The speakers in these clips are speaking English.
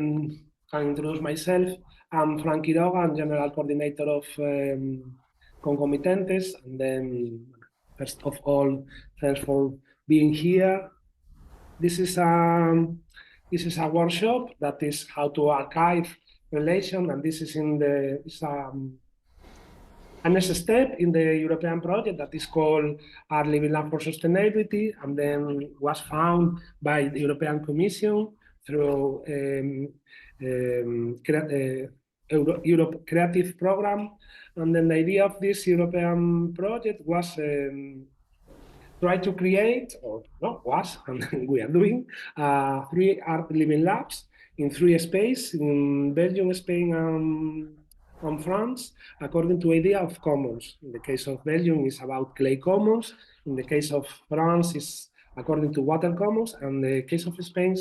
Can introduce myself. I'm Frank Quiroga. I'm General Coordinator of Concomitantes. And then, first of all, thanks for being here. This is a workshop that is how to archive relation, and this is a next step in the European project that is called Art Living Lab for Sustainability, and then was found by the European Commission through Europe Creative Program. And then the idea of this European project was try to create, or no, was, and we are doing, 3 art living labs in 3 spaces, in Belgium, Spain, and France, according to idea of commons. In the case of Belgium, it's about clay commons. In the case of France, it's according to water commons, and the case of Spain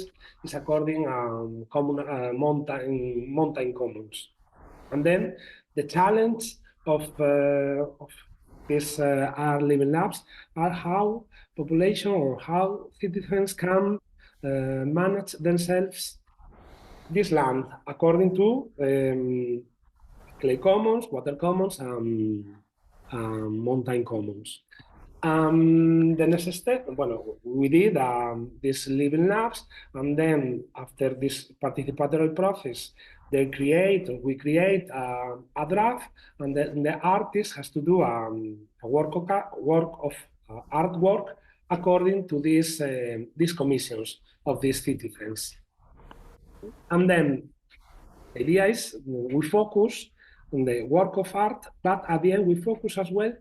is according mountain commons. And then the challenge of these art living labs are how population or how citizens can manage themselves this land according to clay commons, water commons, and mountain commons. The next step, well, we did these living labs, and then after this participatory process, we create a draft, and the artist has to do a work of artwork according to these commissions of these citizens. And then the idea is we focus on the work of art, but at the end we focus as well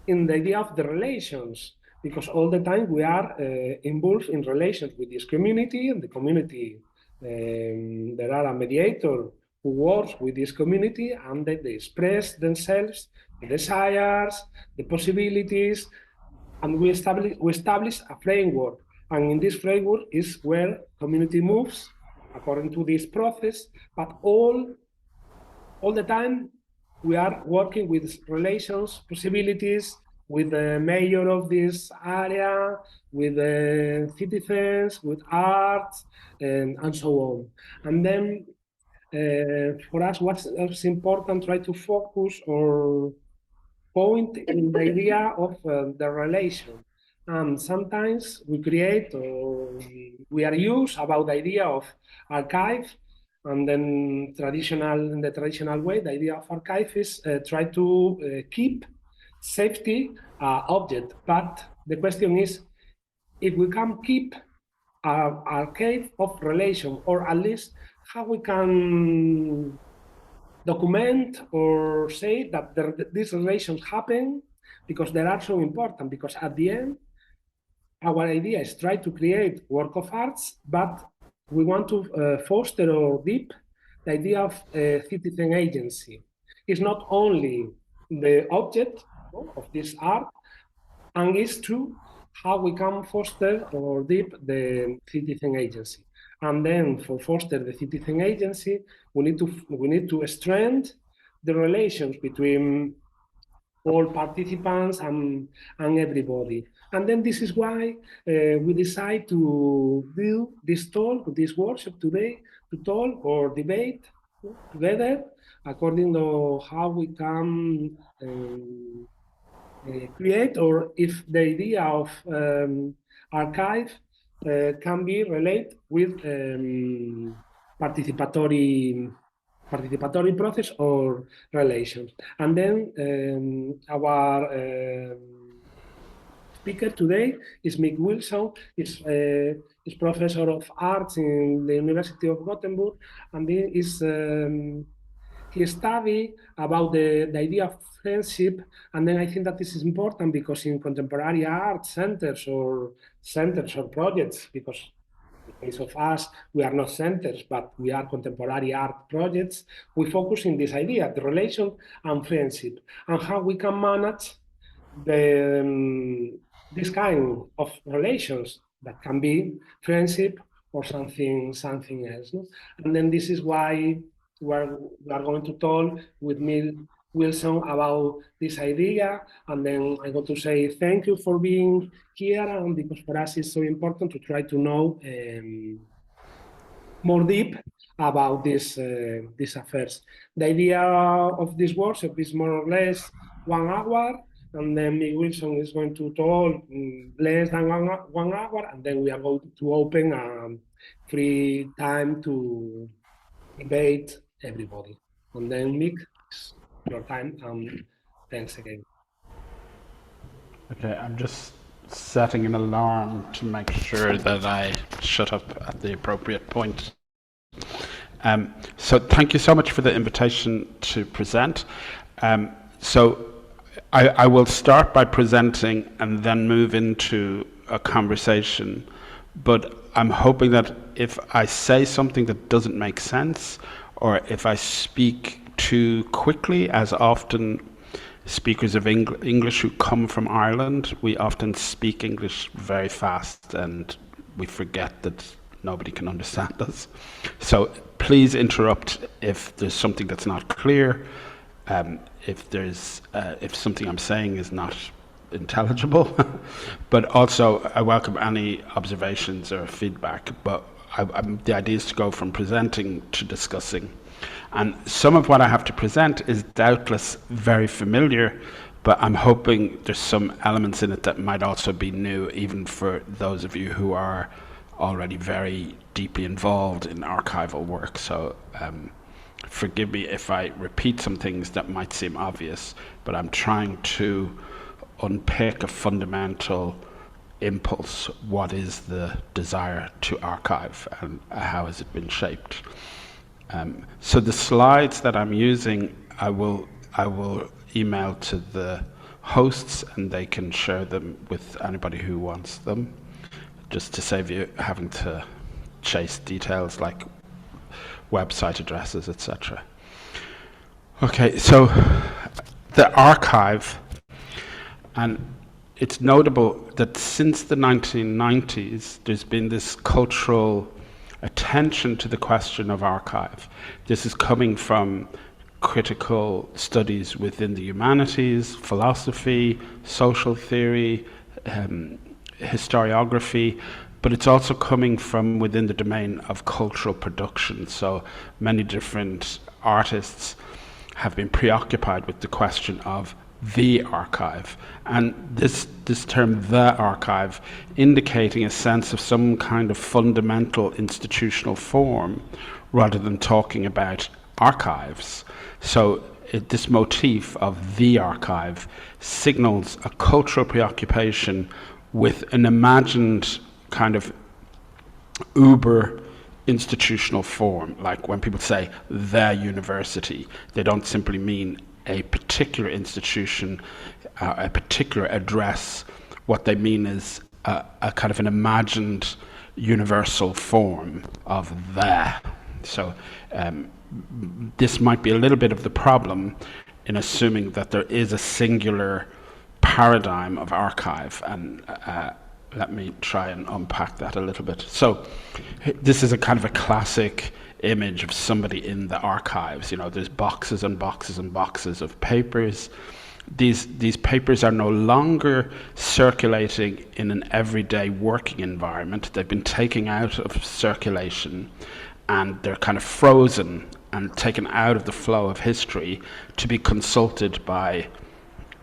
in the idea of the relations, because all the time we are involved in relations with this community, and the community, there are a mediator who works with this community, and they express themselves, the desires, the possibilities, and we establish a framework. And in this framework is where community moves according to this process, but all the time we are working with relations, possibilities, with the mayor of this area, with the citizens, with art, and so on. And then for us, what's important, try to focus or point in the idea of the relation. And sometimes we create or we are used about the idea of archive, and then in the traditional way, the idea of archive is try to keep safety object. But the question is, if we can keep an archive of relation, or at least how we can document or say that these relations happen, because they are so important, because at the end, our idea is try to create work of arts, but we want to foster or deep the idea of citizen agency. It's not only the object of this art, and it's true how we can foster or deep the citizen agency. And then for foster the citizen agency, we need to strengthen the relations between all participants and everybody. And then this is why we decide to do this talk, this workshop today, to talk or debate together according to how we can create, or if the idea of archive can be related with participatory process or relations. And then our speaker today is Mick Wilson. He's Professor of Arts in the University of Gothenburg, and he studied about the idea of friendship. And then I think that this is important because in contemporary art centers or projects, because in the case of us, we are not centers, but we are contemporary art projects, we focus in this idea, the relation and friendship, and how we can manage this kind of relations that can be friendship or something else. No? And then this is why we are going to talk with Mick Wilson about this idea. And then I want to say thank you for being here, and because for us it's so important to try to know more deep about these affairs. The idea of this workshop is more or less 1 hour, and then Mick Wilson is going to talk less than 1 hour, and then we are going to open free time to debate everybody. And then Mick, it's your time. Thanks again. Okay, I'm just setting an alarm to make sure that I shut up at the appropriate point. So thank you so much for the invitation to present. So I will start by presenting and then move into a conversation, but I'm hoping that if I say something that doesn't make sense, or if I speak too quickly, as often speakers of English who come from Ireland, we often speak English very fast and we forget that nobody can understand us. So please interrupt if there's something that's not clear, if something I'm saying is not intelligible, but also I welcome any observations or feedback. But the idea is to go from presenting to discussing. And some of what I have to present is doubtless very familiar, but I'm hoping there's some elements in it that might also be new, even for those of you who are already very deeply involved in archival work. So forgive me if I repeat some things that might seem obvious, but I'm trying to unpick a fundamental impulse. What is the desire to archive, and how has it been shaped? So the slides that I'm using, I will email to the hosts, and they can share them with anybody who wants them, just to save you having to chase details like website addresses, etc. Okay, so the archive, and it's notable that since the 1990s, there's been this cultural attention to the question of archive. This is coming from critical studies within the humanities, philosophy, social theory, historiography, but it's also coming from within the domain of cultural production. So many different artists have been preoccupied with the question of the archive, and this term, the archive, indicating a sense of some kind of fundamental institutional form rather than talking about archives. So this motif of the archive signals a cultural preoccupation with an imagined kind of uber institutional form. Like when people say the university, they don't simply mean a particular institution, a particular address. What they mean is a kind of an imagined universal form of the. So this might be a little bit of the problem in assuming that there is a singular paradigm of archive, and let me try and unpack that a little bit. So this is a kind of a classic image of somebody in the archives. You know, there's boxes and boxes and boxes of papers. These papers are no longer circulating in an everyday working environment. They've been taken out of circulation, and they're kind of frozen and taken out of the flow of history to be consulted by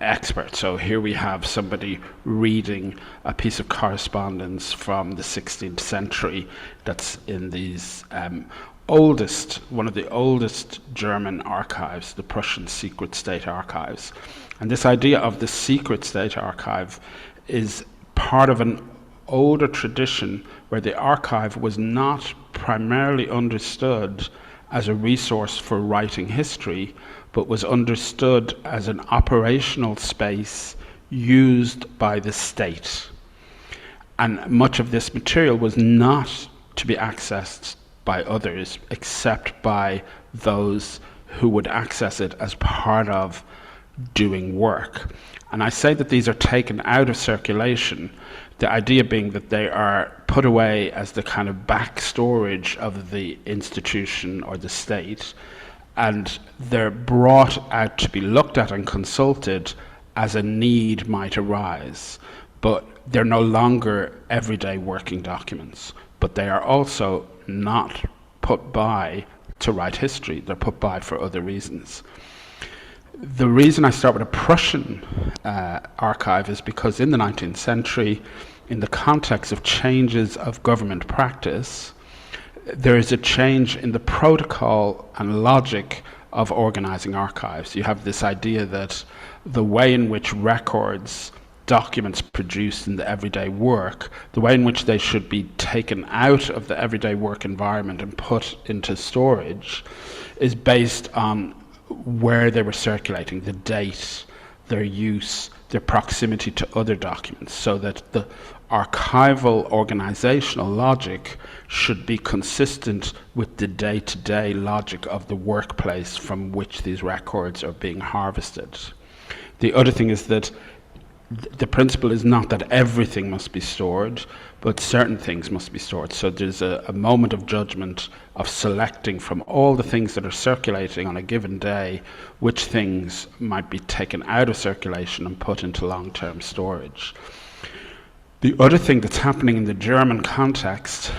experts. So here we have somebody reading a piece of correspondence from the 16th century that's in these one of the oldest German archives, the Prussian Secret State Archives. And this idea of the Secret State Archive is part of an older tradition where the archive was not primarily understood as a resource for writing history, but was understood as an operational space used by the state. And much of this material was not to be accessed by others except by those who would access it as part of doing work. And I say that these are taken out of circulation, the idea being that they are put away as the kind of back storage of the institution or the state, and they're brought out to be looked at and consulted as a need might arise. But they're no longer everyday working documents, but they are also not put by to write history. They're put by for other reasons. The reason I start with a Prussian archive is because in the 19th century, in the context of changes of government practice, there is a change in the protocol and logic of organizing archives. You have this idea that the way in which records, documents produced in the everyday work, the way in which they should be taken out of the everyday work environment and put into storage is based on where they were circulating, the date, their use, their proximity to other documents, so that the archival organizational logic should be consistent with the day-to-day logic of the workplace from which these records are being harvested. The other thing is that the principle is not that everything must be stored, but certain things must be stored. So there's a moment of judgment of selecting from all the things that are circulating on a given day, which things might be taken out of circulation and put into long-term storage. The other thing that's happening in the German context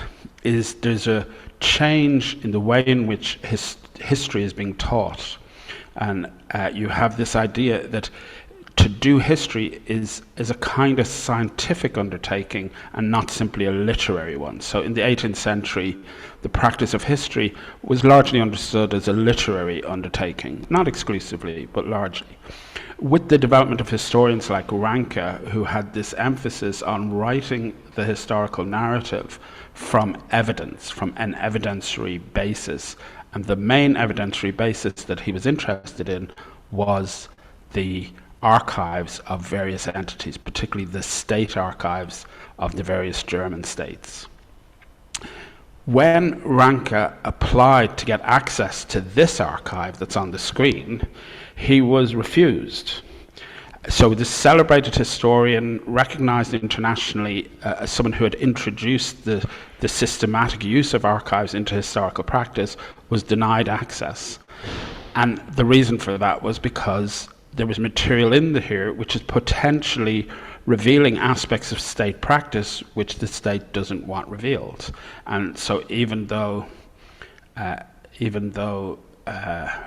is there's a change in the way in which history is being taught. And you have this idea that to do history is a kind of scientific undertaking and not simply a literary one. So in the 18th century, the practice of history was largely understood as a literary undertaking, not exclusively, but largely. With the development of historians like Ranke, who had this emphasis on writing the historical narrative from evidence, from an evidentiary basis, and the main evidentiary basis that he was interested in was the archives of various entities, particularly the state archives of the various German states. When Ranke applied to get access to this archive that's on the screen, he was refused. So this celebrated historian, recognized internationally as someone who had introduced the systematic use of archives into historical practice, was denied access. And the reason for that was because there was material in here which is potentially revealing aspects of state practice which the state doesn't want revealed. And so even though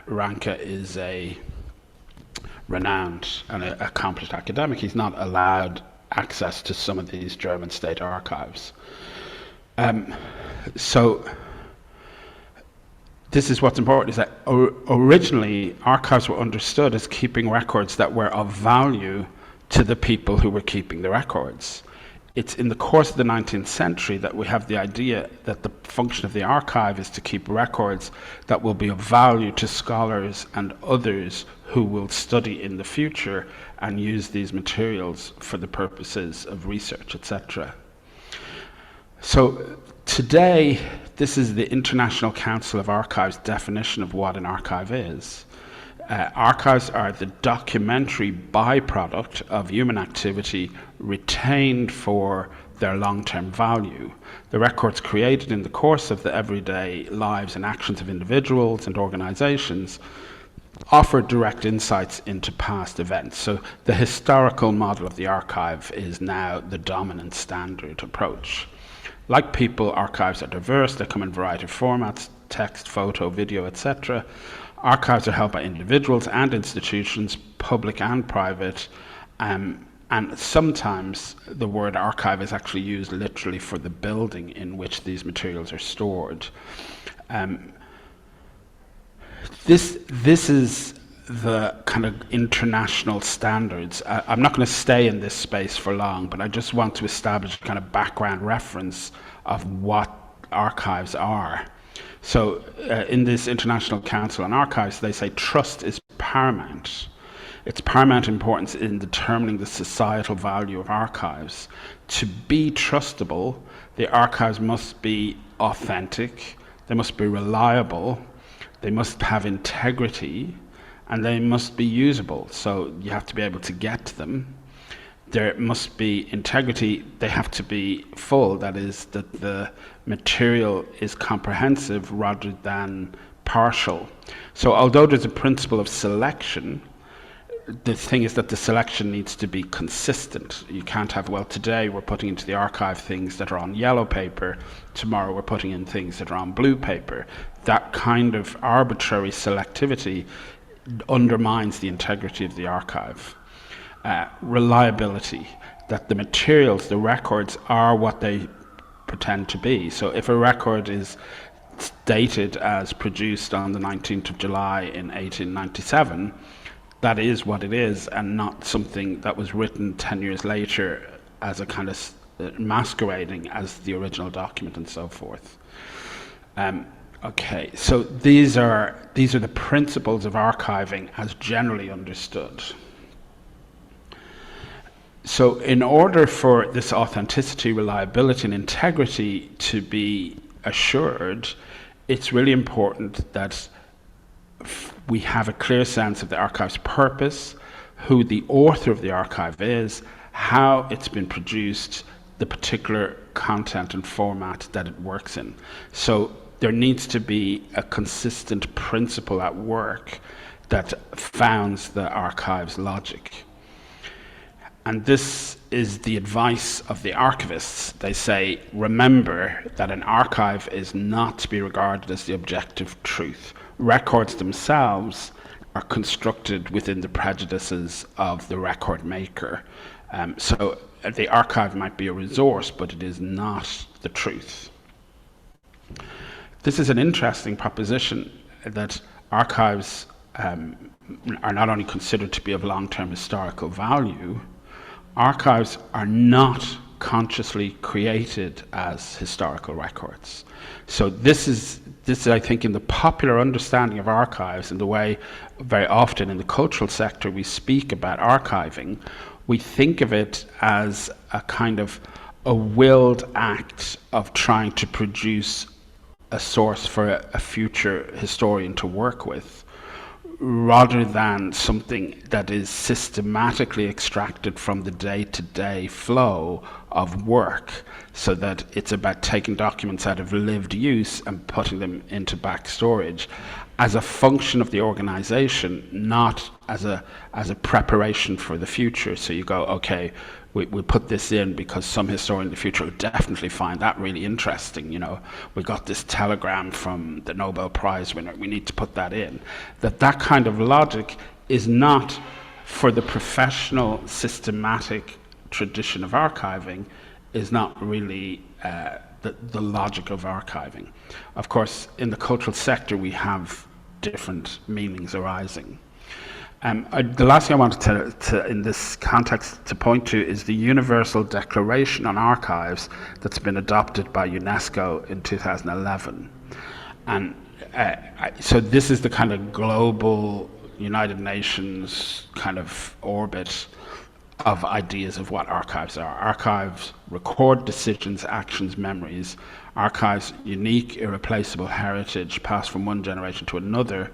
Ranke is a renowned and accomplished academic, he's not allowed access to some of these German state archives. So this is what's important, is that originally archives were understood as keeping records that were of value to the people who were keeping the records. It's in the course of the 19th century that we have the idea that the function of the archive is to keep records that will be of value to scholars and others who will study in the future and use these materials for the purposes of research, etc. So today, this is the International Council of Archives' definition of what an archive is. Archives are the documentary byproduct of human activity retained for their long-term value. The records created in the course of the everyday lives and actions of individuals and organizations offer direct insights into past events. So the historical model of the archive is now the dominant standard approach. Like people, archives are diverse. They come in a variety of formats: text, photo, video, etc. Archives are held by individuals and institutions, public and private, and sometimes the word archive is actually used literally for the building in which these materials are stored. This is the kind of international standards. I'm not going to stay in this space for long, but I just want to establish a kind of background reference of what archives are. So in this International Council on Archives, they say trust is paramount. It's paramount importance in determining the societal value of archives. To be trustable, the archives must be authentic, they must be reliable, they must have integrity, and they must be usable. So you have to be able to get to them. There must be integrity. They have to be full. That is, that the material is comprehensive rather than partial. So although there's a principle of selection, the thing is that the selection needs to be consistent. You can't have, well, today we're putting into the archive things that are on yellow paper, tomorrow we're putting in things that are on blue paper. That kind of arbitrary selectivity undermines the integrity of the archive. Reliability, that the materials, the records, are what they pretend to be. So if a record is dated as produced on the 19th of July in 1897, that is what it is, and not something that was written 10 years later as a kind of masquerading as the original document and so forth. Okay, so these are the principles of archiving as generally understood. So in order for this authenticity, reliability, and integrity to be assured, it's really important that we have a clear sense of the archive's purpose, who the author of the archive is, how it's been produced, the particular content and format that it works in. So there needs to be a consistent principle at work that founds the archive's logic. And this is the advice of the archivists. They say, remember that an archive is not to be regarded as the objective truth. Records themselves are constructed within the prejudices of the record maker. So the archive might be a resource, but it is not the truth. This is an interesting proposition, that archives are not only considered to be of long-term historical value, archives are not consciously created as historical records. So this is I think in the popular understanding of archives, and the way very often in the cultural sector we speak about archiving, we think of it as a kind of a willed act of trying to produce a source for a future historian to work with, rather than something that is systematically extracted from the day-to-day flow of work, so that it's about taking documents out of lived use and putting them into back storage as a function of the organization, not as a preparation for the future. So you go, okay, we put this in because some historian in the future will definitely find that really interesting. You know, we got this telegram from the Nobel Prize winner, we need to put that in. That kind of logic is not for the professional, systematic tradition of archiving, is not really the logic of archiving. Of course, in the cultural sector, we have different meanings arising. The last thing I wanted to, in this context, to point to is the Universal Declaration on Archives that's been adopted by UNESCO in 2011. And so this is the kind of global United Nations kind of orbit of ideas of what archives are. Archives record decisions, actions, memories. Archives, unique, irreplaceable heritage passed from one generation to another.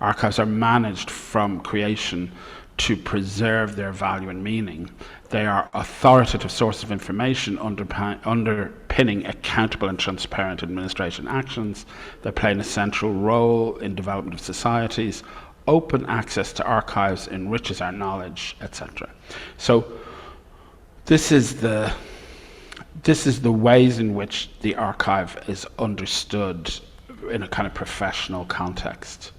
Archives are managed from creation to preserve their value and meaning. They are authoritative sources of information underpinning accountable and transparent administration actions. They play an essential role in development of societies. Open access to archives enriches our knowledge, etc. So this is the ways in which the archive is understood in a kind of professional context.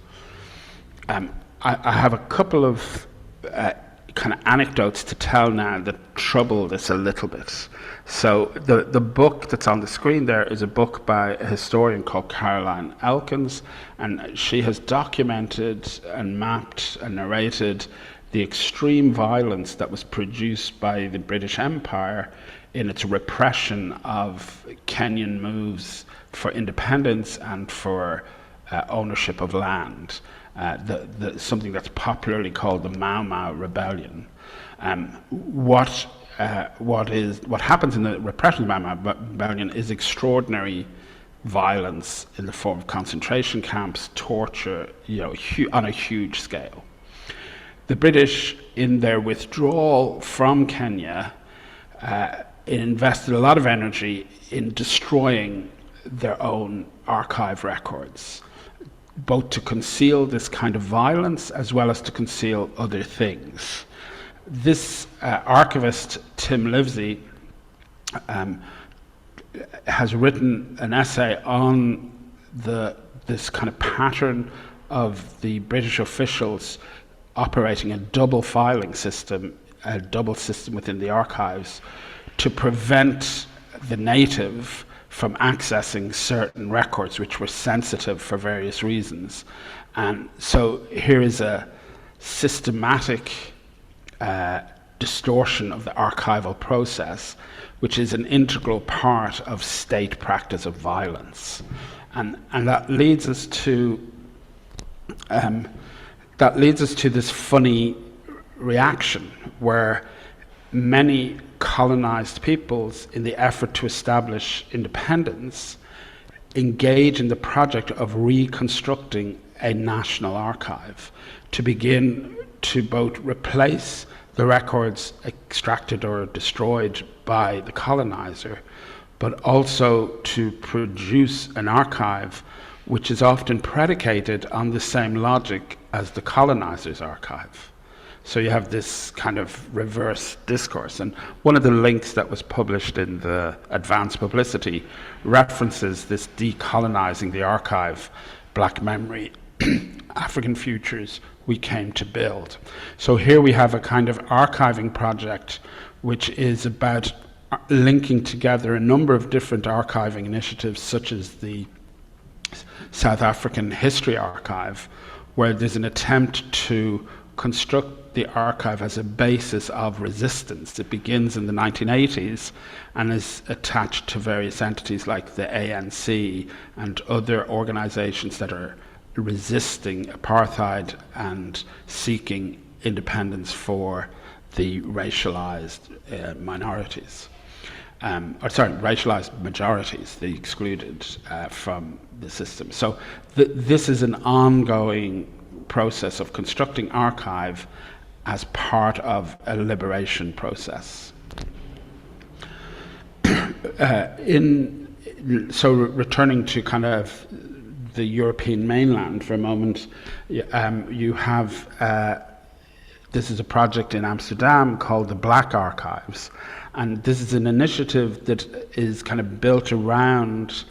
I have a couple of kind of anecdotes to tell now that trouble this a little bit. So the book that's on the screen there is a book by a historian called Caroline Elkins, and she has documented and mapped and narrated the extreme violence that was produced by the British Empire in its repression of Kenyan moves for independence and for ownership of land. Something that's popularly called the Mau Mau Rebellion. What happens in the repression of the Mau Mau Rebellion is extraordinary violence in the form of concentration camps, torture, on a huge scale. The British, in their withdrawal from Kenya, invested a lot of energy in destroying their own archive records, both to conceal this kind of violence as well as to conceal other things. This archivist, Tim Livesey, has written an essay on this kind of pattern of the British officials operating a double filing system, a double system within the archives, to prevent the native from accessing certain records which were sensitive for various reasons. And so here is a systematic distortion of the archival process, which is an integral part of state practice of violence. And that leads us to this funny reaction where many colonized peoples, in the effort to establish independence, engage in the project of reconstructing a national archive to begin to both replace the records extracted or destroyed by the colonizer, but also to produce an archive which is often predicated on the same logic as the colonizer's archive. So you have this kind of reverse discourse. And one of the links that was published in the advanced publicity references this decolonizing the archive, Black Memory, African Futures we came to build. So here we have a kind of archiving project which is about linking together a number of different archiving initiatives, such as the South African History Archive, where there's an attempt to construct the archive as a basis of resistance. It begins in the 1980s and is attached to various entities like the ANC and other organizations that are resisting apartheid and seeking independence for the racialized minorities. Racialized majorities, the excluded from the system. So this is an ongoing process of constructing archive as part of a liberation process. Returning to kind of the European mainland for a moment, you have this is a project in Amsterdam called the Black Archives, and this is an initiative that is kind of built around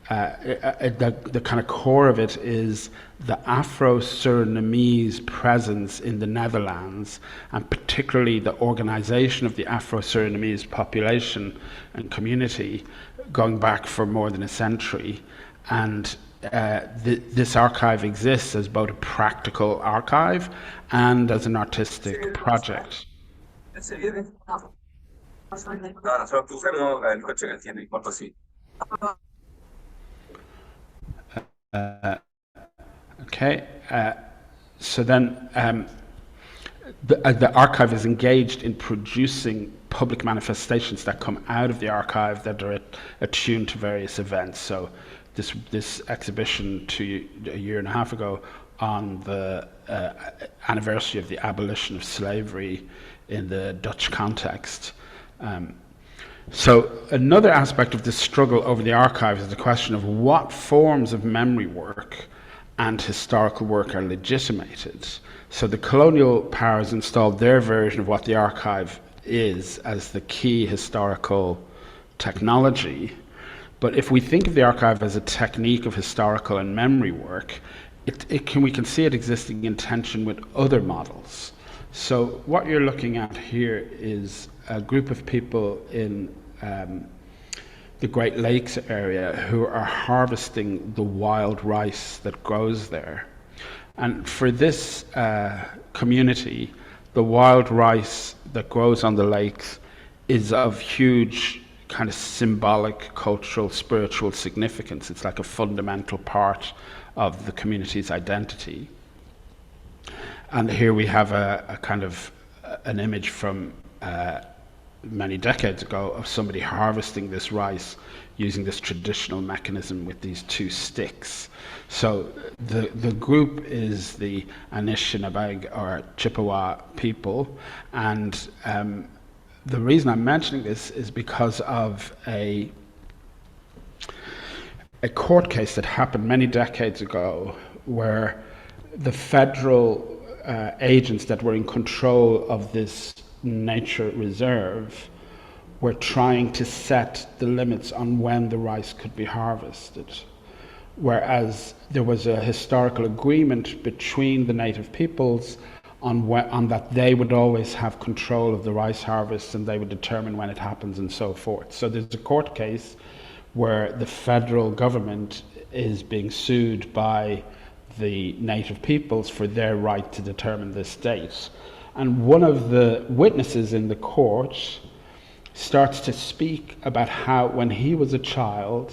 the kind of core of it is the Afro-Surinamese presence in the Netherlands, and particularly the organization of the Afro-Surinamese population and community going back for more than a century. And this archive exists as both a practical archive and as an artistic project. So then the archive is engaged in producing public manifestations that come out of the archive that are attuned to various events. So this exhibition a year and a half ago on the anniversary of the abolition of slavery in the Dutch context. So another aspect of this struggle over the archive is the question of what forms of memory work and historical work are legitimated. So the colonial powers installed their version of what the archive is as the key historical technology. But if we think of the archive as a technique of historical and memory work, we can see it existing in tension with other models. So what you're looking at here is a group of people in the Great Lakes area who are harvesting the wild rice that grows there. And for this community, the wild rice that grows on the lakes is of huge kind of symbolic, cultural, spiritual significance. It's like a fundamental part of the community's identity. And here we have a kind of an image from many decades ago of somebody harvesting this rice using this traditional mechanism with these two sticks. So the group is the Anishinaabe or Chippewa people, and the reason I'm mentioning this is because of a court case that happened many decades ago where the federal agents that were in control of this nature reserve were trying to set the limits on when the rice could be harvested, whereas there was a historical agreement between the native peoples on that they would always have control of the rice harvest and they would determine when it happens and so forth. So there's a court case where the federal government is being sued by the native peoples for their right to determine this date. And one of the witnesses in the court starts to speak about how when he was a child,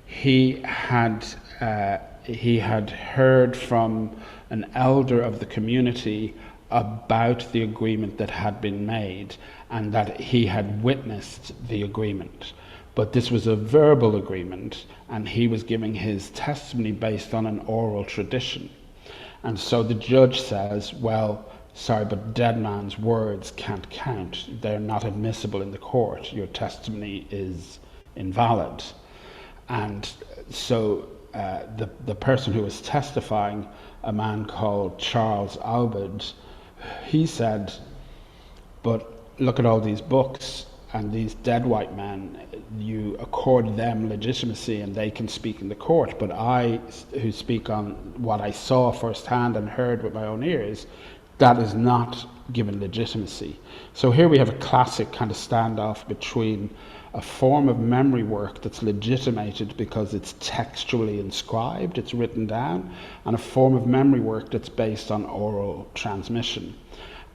he had heard from an elder of the community about the agreement that had been made and that he had witnessed the agreement. But this was a verbal agreement and he was giving his testimony based on an oral tradition. And so the judge says, well, sorry, but dead man's words can't count. They're not admissible in the court. Your testimony is invalid. And so the person who was testifying, a man called Charles Albert, he said, but look at all these books and these dead white men, you accord them legitimacy and they can speak in the court, but I, who speak on what I saw firsthand and heard with my own ears, that is not given legitimacy. So here we have a classic kind of standoff between a form of memory work that's legitimated because it's textually inscribed, it's written down, and a form of memory work that's based on oral transmission.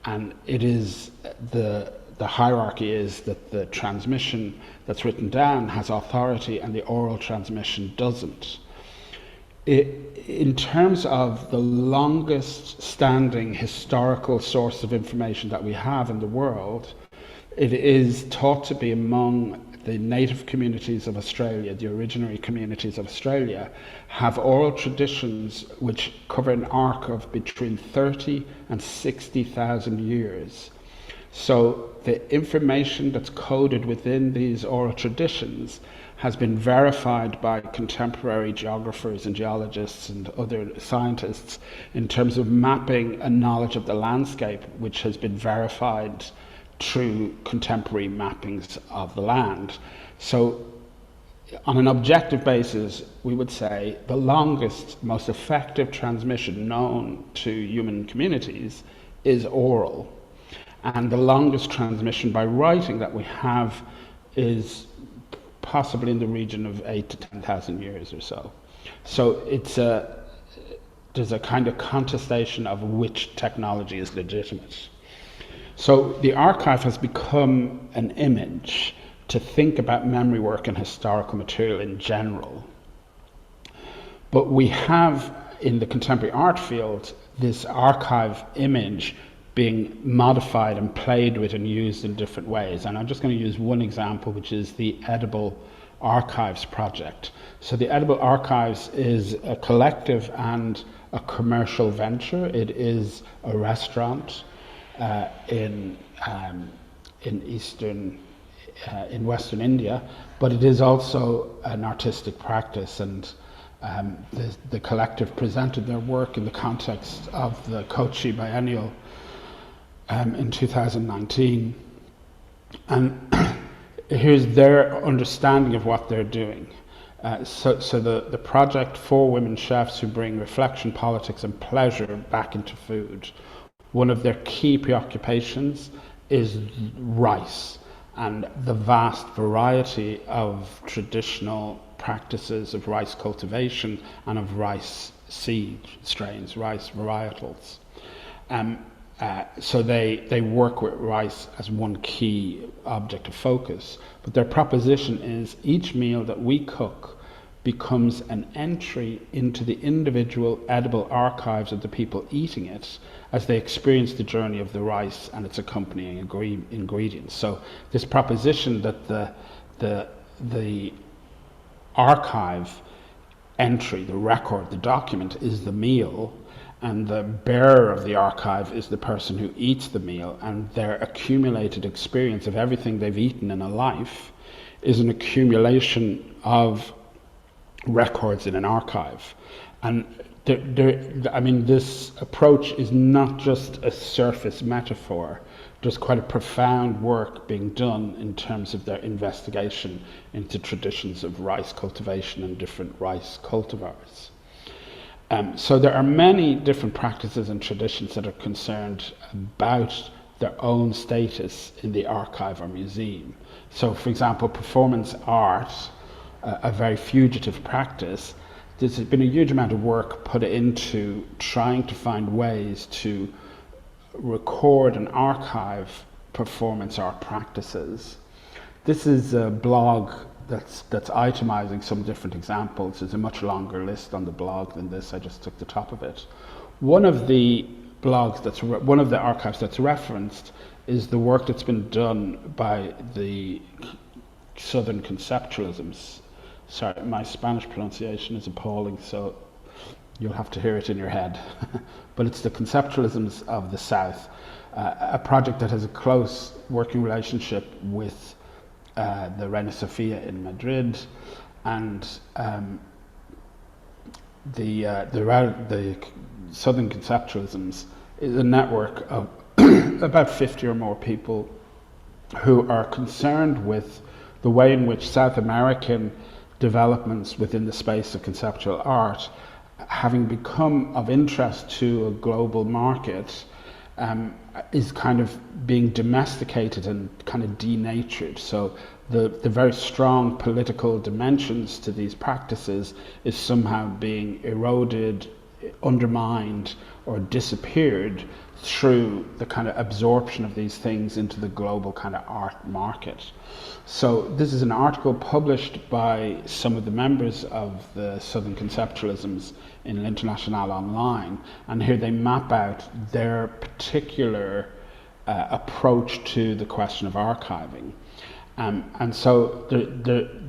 And it is the hierarchy is that the transmission that's written down has authority and the oral transmission doesn't. In terms of the longest standing historical source of information that we have in the world, it is thought to be among the native communities of Australia, the originary communities of Australia, have oral traditions which cover an arc of between 30 and 60,000 years. So the information that's coded within these oral traditions has been verified by contemporary geographers and geologists and other scientists in terms of mapping a knowledge of the landscape which has been verified through contemporary mappings of the land. So on an objective basis, we would say the longest, most effective transmission known to human communities is oral. And the longest transmission by writing that we have is possibly in the region of 8 to 10,000 years or so. So there's a kind of contestation of which technology is legitimate. So the archive has become an image to think about memory work and historical material in general. But we have in the contemporary art field this archive image being modified and played with and used in different ways. And I'm just going to use one example, which is the Edible Archives project. So the Edible Archives is a collective and a commercial venture. It is a restaurant in Western India, but it is also an artistic practice, and the collective presented their work in the context of the Kochi Biennial in 2019, and here's their understanding of what they're doing. So the project, 4 women chefs who bring reflection, politics and pleasure back into food. One of their key preoccupations is rice and the vast variety of traditional practices of rice cultivation and of rice seed strains, rice varietals. So they work with rice as one key object of focus, but their proposition is each meal that we cook becomes an entry into the individual edible archives of the people eating it as they experience the journey of the rice and its accompanying ingredients. So this proposition that the archive entry, the record, the document is the meal, and the bearer of the archive is the person who eats the meal, and their accumulated experience of everything they've eaten in a life is an accumulation of records in an archive. And I mean, this approach is not just a surface metaphor. There's quite a profound work being done in terms of their investigation into traditions of rice cultivation and different rice cultivars. So there are many different practices and traditions that are concerned about their own status in the archive or museum. So, for example, performance art, a very fugitive practice, there's been a huge amount of work put into trying to find ways to record and archive performance art practices. This is a blog that's itemizing some different examples. There's a much longer list on the blog than this. I just took the top of it. One of the one of the archives that's referenced is the work that's been done by the Southern Conceptualisms. Sorry, my Spanish pronunciation is appalling, so you'll have to hear it in your head. But it's the Conceptualisms of the South, a project that has a close working relationship with the Reina Sofia in Madrid, and the Southern Conceptualisms is a network of about 50 or more people who are concerned with the way in which South American developments within the space of conceptual art, having become of interest to a global market, is kind of being domesticated and kind of denatured. So the very strong political dimensions to these practices is somehow being eroded, undermined, or disappeared through the kind of absorption of these things into the global kind of art market. So this is an article published by some of the members of the Southern Conceptualisms in L'Internationale Online, and here they map out their particular approach to the question of archiving. And so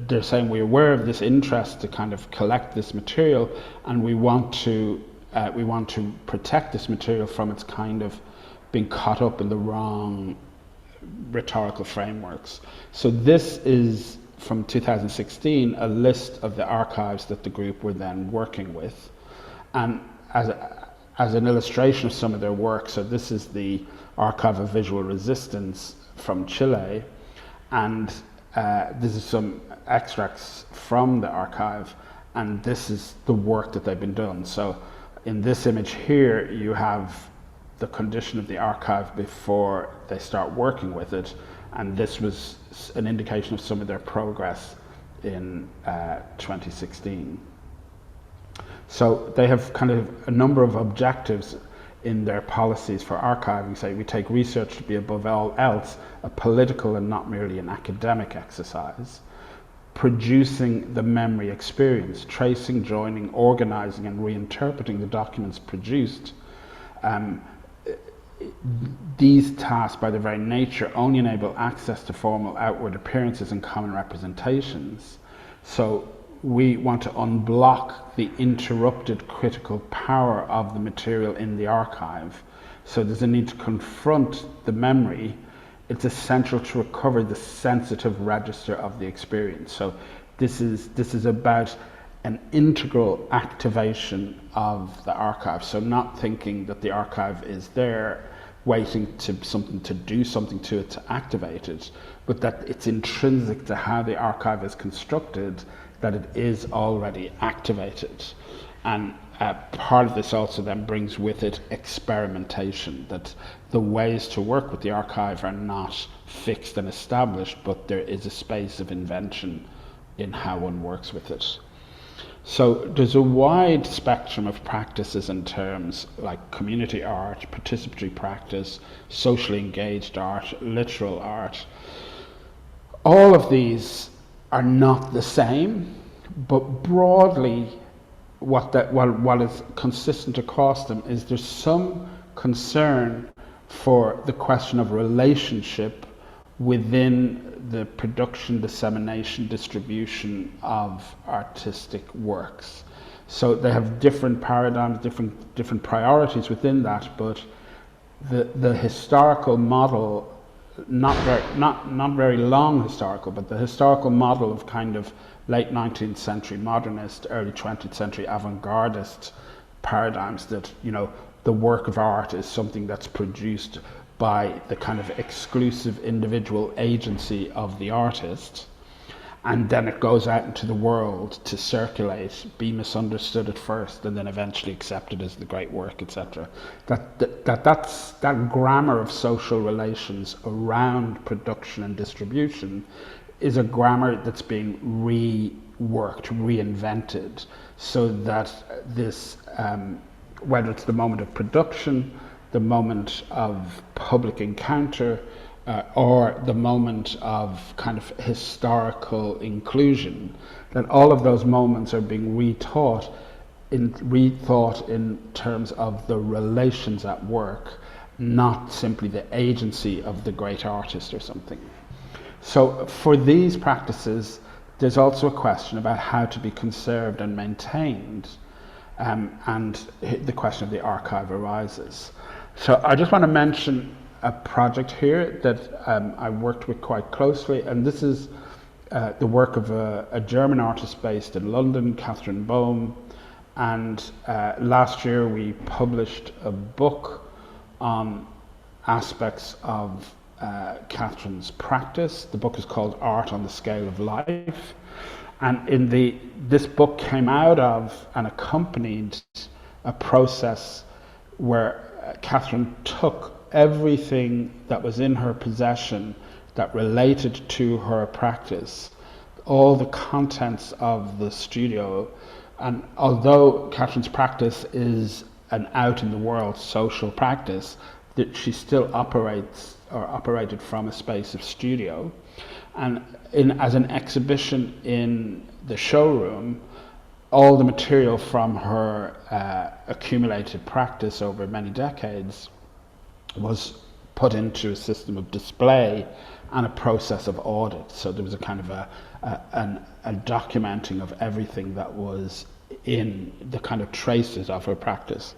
they're saying we're aware of this interest to kind of collect this material, and we want to protect this material from its kind of being caught up in the wrong rhetorical frameworks. So this is from 2016, a list of the archives that the group were then working with. And as an illustration of some of their work, so this is the Archive of Visual Resistance from Chile, and this is some extracts from the archive, and this is the work that they've been done. So in this image here, you have the condition of the archive before they start working with it, and this was an indication of some of their progress in 2016. So they have kind of a number of objectives in their policies for archiving. Say, we take research to be above all else a political and not merely an academic exercise. Producing the memory experience, tracing, joining, organizing, and reinterpreting the documents produced. These tasks, by their very nature, only enable access to formal outward appearances and common representations. So we want to unblock the interrupted critical power of the material in the archive. So there's a need to confront the memory. It's essential to recover the sensitive register of the experience. So this is about an integral activation of the archive. So not thinking that the archive is there waiting to do something to it to activate it, but that it's intrinsic to how the archive is constructed, that it is already activated. And part of this also then brings with it experimentation, that the ways to work with the archive are not fixed and established, but there is a space of invention in how one works with it. So there's a wide spectrum of practices and terms like community art, participatory practice, socially engaged art, literal art. All of these are not the same, but broadly what is consistent across them is there's some concern for the question of relationship within the production, dissemination, distribution of artistic works. So they have different paradigms, different priorities within that, but the historical model, not very long historical, but the historical model of kind of late 19th century modernist, early 20th century avant-gardist paradigms that, the work of art is something that's produced by the kind of exclusive individual agency of the artist, and then it goes out into the world to circulate, be misunderstood at first, and then eventually accepted as the great work, etc. That grammar of social relations around production and distribution is a grammar that's being reworked, reinvented, so that this, whether it's the moment of production, the moment of public encounter, or the moment of kind of historical inclusion, that all of those moments are being rethought in terms of the relations at work, not simply the agency of the great artist or something. So for these practices, there's also a question about how to be conserved and maintained, and the question of the archive arises. So I just want to mention a project here that I worked with quite closely, and this is the work of a German artist based in London, Catherine Bohm, and last year we published a book on aspects of Catherine's practice. The book is called Art on the Scale of Life, and this book came out of and accompanied a process where Catherine took everything that was in her possession that related to her practice, all the contents of the studio, and although Catherine's practice is an out in the world social practice, that she still operated from a space of studio, and as an exhibition in the showroom, all the material from her accumulated practice over many decades was put into a system of display and a process of audit. So there was a kind of a documenting of everything that was in the kind of traces of her practice.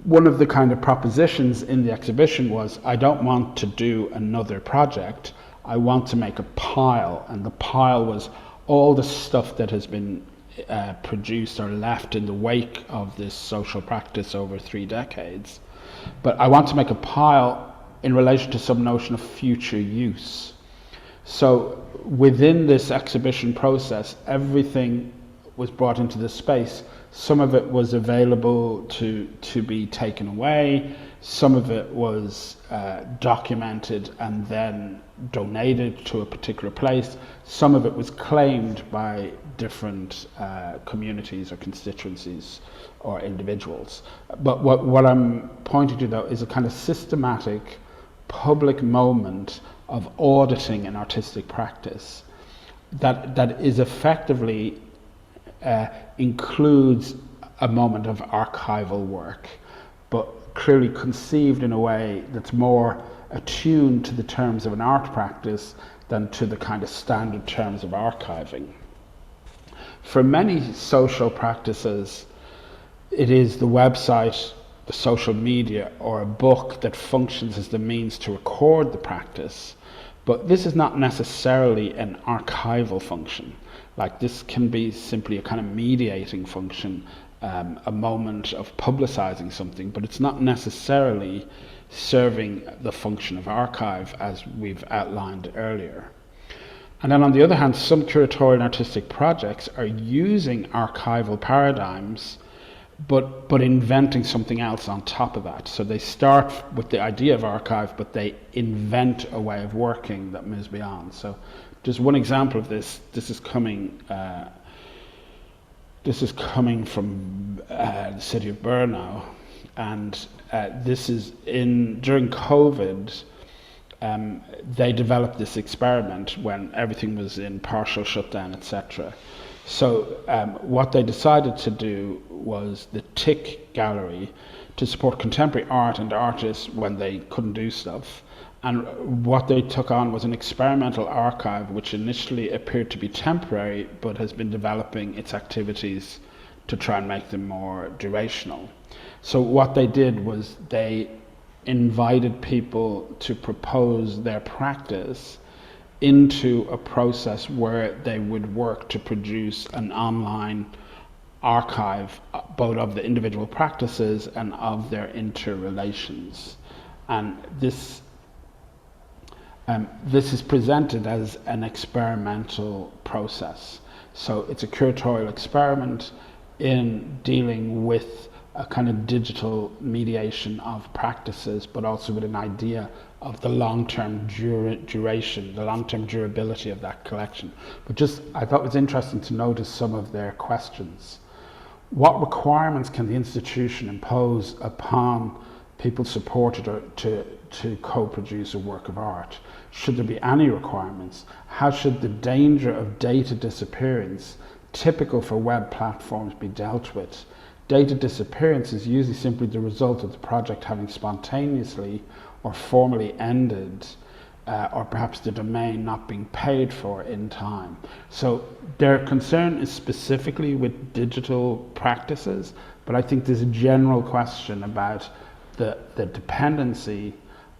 One of the kind of propositions in the exhibition was, I don't want to do another project, I want to make a pile, and the pile was all the stuff that has been produced or left in the wake of this social practice over 3 decades. But I want to make a pile in relation to some notion of future use. So within this exhibition process, everything was brought into this space. Some of it was available to be taken away. Some of it was documented and then donated to a particular place. Some of it was claimed by different communities or constituencies or individuals. But what I'm pointing to, though, is a kind of systematic public moment of auditing an artistic practice that is effectively includes a moment of archival work, but clearly conceived in a way that's more attuned to the terms of an art practice than to the kind of standard terms of archiving. For many social practices, it is the website, the social media, or a book that functions as the means to record the practice, but this is not necessarily an archival function. Like, this can be simply a kind of mediating function, a moment of publicizing something, but it's not necessarily serving the function of archive as we've outlined earlier. And then on the other hand, some curatorial and artistic projects are using archival paradigms, but inventing something else on top of that. So they start with the idea of archive, but they invent a way of working that moves beyond. So just one example of this. This is coming from the city of Brno, and this is during COVID. They developed this experiment when everything was in partial shutdown, etc. So what they decided to do was the Tick Gallery to support contemporary art and artists when they couldn't do stuff. And what they took on was an experimental archive which initially appeared to be temporary, but has been developing its activities to try and make them more durational. So what they did was they invited people to propose their practice into a process where they would work to produce an online archive both of the individual practices and of their interrelations. And this is presented as an experimental process. So it's a curatorial experiment in dealing with a kind of digital mediation of practices, but also with an idea of the long-term duration, the long-term durability of that collection. But just, I thought it was interesting to notice some of their questions. What requirements can the institution impose upon people supported or to co-produce a work of art? Should there be any requirements? How should the danger of data disappearance, typical for web platforms, be dealt with? Data disappearance is usually simply the result of the project having spontaneously or formally ended, or perhaps the domain not being paid for in time. So their concern is specifically with digital practices, but I think there's a general question about the dependency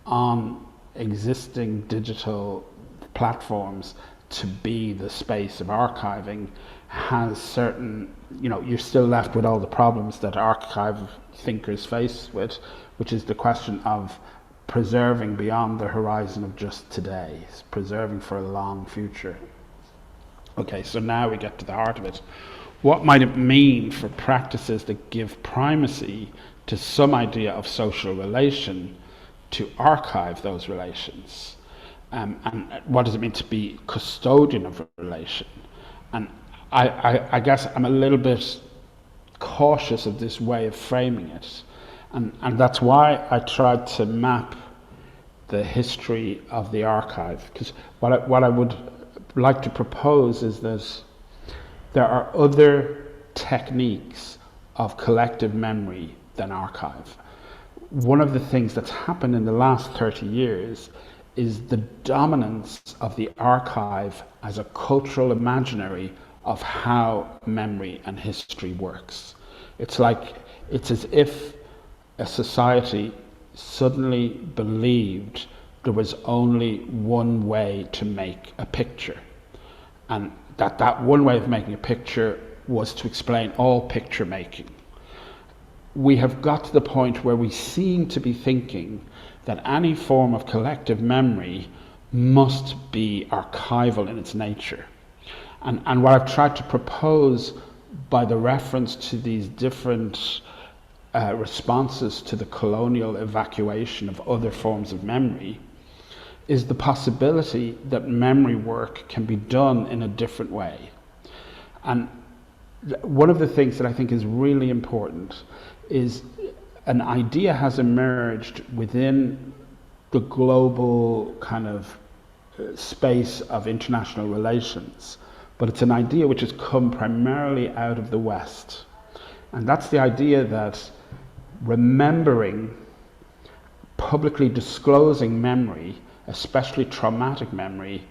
on existing digital platforms to be the space of archiving has certain, you're still left with all the problems that archive thinkers face with, which is the question of preserving beyond the horizon of just today, preserving for a long future. Okay, so now we get to the heart of it. What might it mean for practices that give primacy to some idea of social relation to archive those relations? And what does it mean to be custodian of a relation? And I guess I'm a little bit cautious of this way of framing it. And that's why I tried to map the history of the archive. Because what I would like to propose is that there are other techniques of collective memory than archive. One of the things that's happened in the last 30 years is the dominance of the archive as a cultural imaginary of how memory and history works. It's as if a society suddenly believed there was only one way to make a picture, and that one way of making a picture was to explain all picture making. We have got to the point where we seem to be thinking that any form of collective memory must be archival in its nature. And what I've tried to propose by the reference to these different responses to the colonial evacuation of other forms of memory is the possibility that memory work can be done in a different way. And one of the things that I think is really important is an idea has emerged within the global kind of space of international relations, but it's an idea which has come primarily out of the West. And that's the idea that remembering, publicly disclosing memory, especially traumatic memory,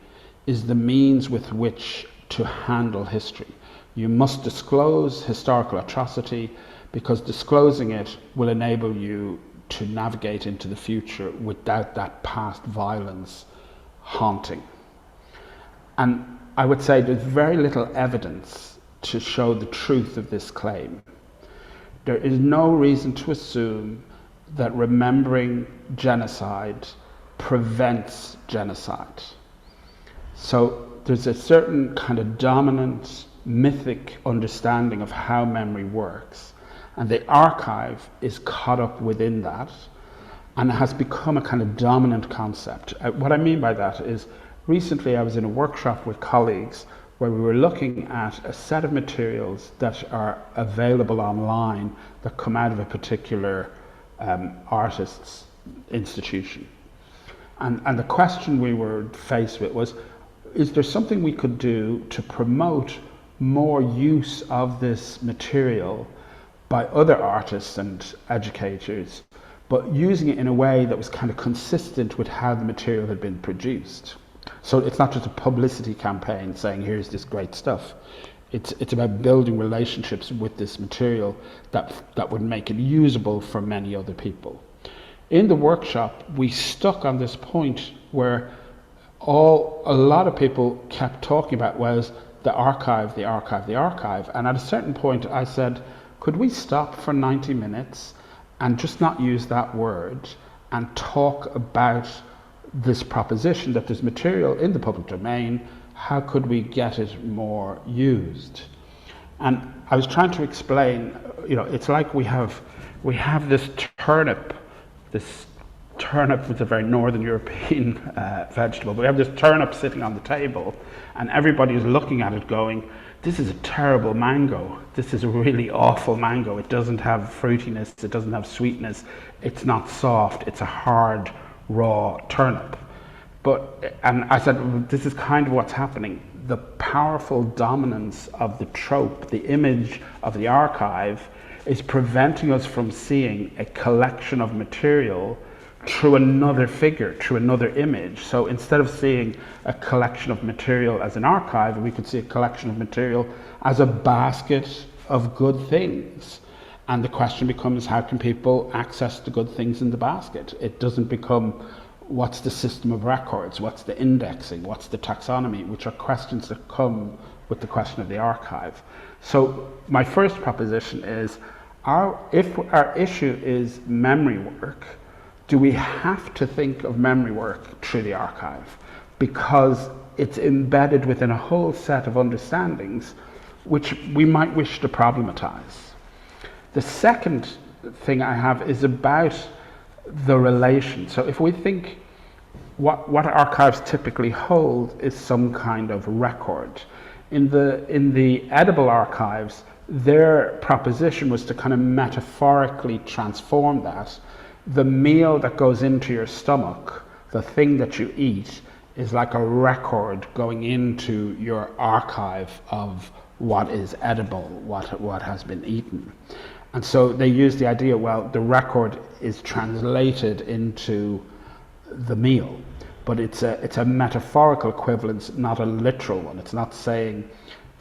is the means with which to handle history. You must disclose historical atrocity because disclosing it will enable you to navigate into the future without that past violence haunting. And I would say there's very little evidence to show the truth of this claim. There is no reason to assume that remembering genocide prevents genocide. So there's a certain kind of dominant mythic understanding of how memory works, and the archive is caught up within that and has become a kind of dominant concept. What I mean by that is, recently I was in a workshop with colleagues where we were looking at a set of materials that are available online that come out of a particular artist's institution. And the question we were faced with was, is there something we could do to promote more use of this material by other artists and educators, but using it in a way that was kind of consistent with how the material had been produced? So it's not just a publicity campaign saying, here's this great stuff. It's about building relationships with this material that would make it usable for many other people. In the workshop, we stuck on this point where a lot of people kept talking about was the archive, the archive, the archive. And at a certain point I said, could we stop for 90 minutes and just not use that word and talk about this proposition that there's material in the public domain, how could we get it more used? And I was trying to explain, it's like we have this turnip. This turnip is a very northern European vegetable. We have this turnip sitting on the table, and everybody is looking at it going, this is a terrible mango. This is a really awful mango. It doesn't have fruitiness. It doesn't have sweetness. It's not soft. It's a hard, raw turnip. And I said, well, this is kind of what's happening. The powerful dominance of the trope, the image of the archive, is preventing us from seeing a collection of material through another figure, through another image. So instead of seeing a collection of material as an archive, we could see a collection of material as a basket of good things. And the question becomes, how can people access the good things in the basket? It doesn't become, what's the system of records? What's the indexing? What's the taxonomy? Which are questions that come with the question of the archive. So my first proposition is, if our issue is memory work, do we have to think of memory work through the archive? Because it's embedded within a whole set of understandings which we might wish to problematize. The second thing I have is about the relation. So if we think what archives typically hold is some kind of record. In the edible archives, their proposition was to kind of metaphorically transform that. The meal that goes into your stomach, the thing that you eat, is like a record going into your archive of what is edible, what has been eaten. And so they use the idea, well, the record is translated into the meal, but it's a metaphorical equivalence, not a literal one. It's not saying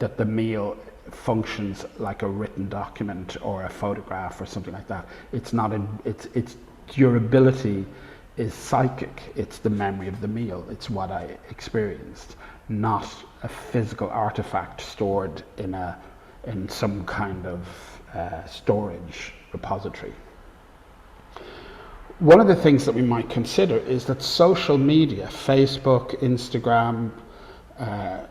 that the meal functions like a written document or a photograph or something like that. It's not its durability is psychic. It's the memory of the meal. It's what I experienced, not a physical artifact stored in some kind of storage repository. One of the things that we might consider is that social media, Facebook, Instagram,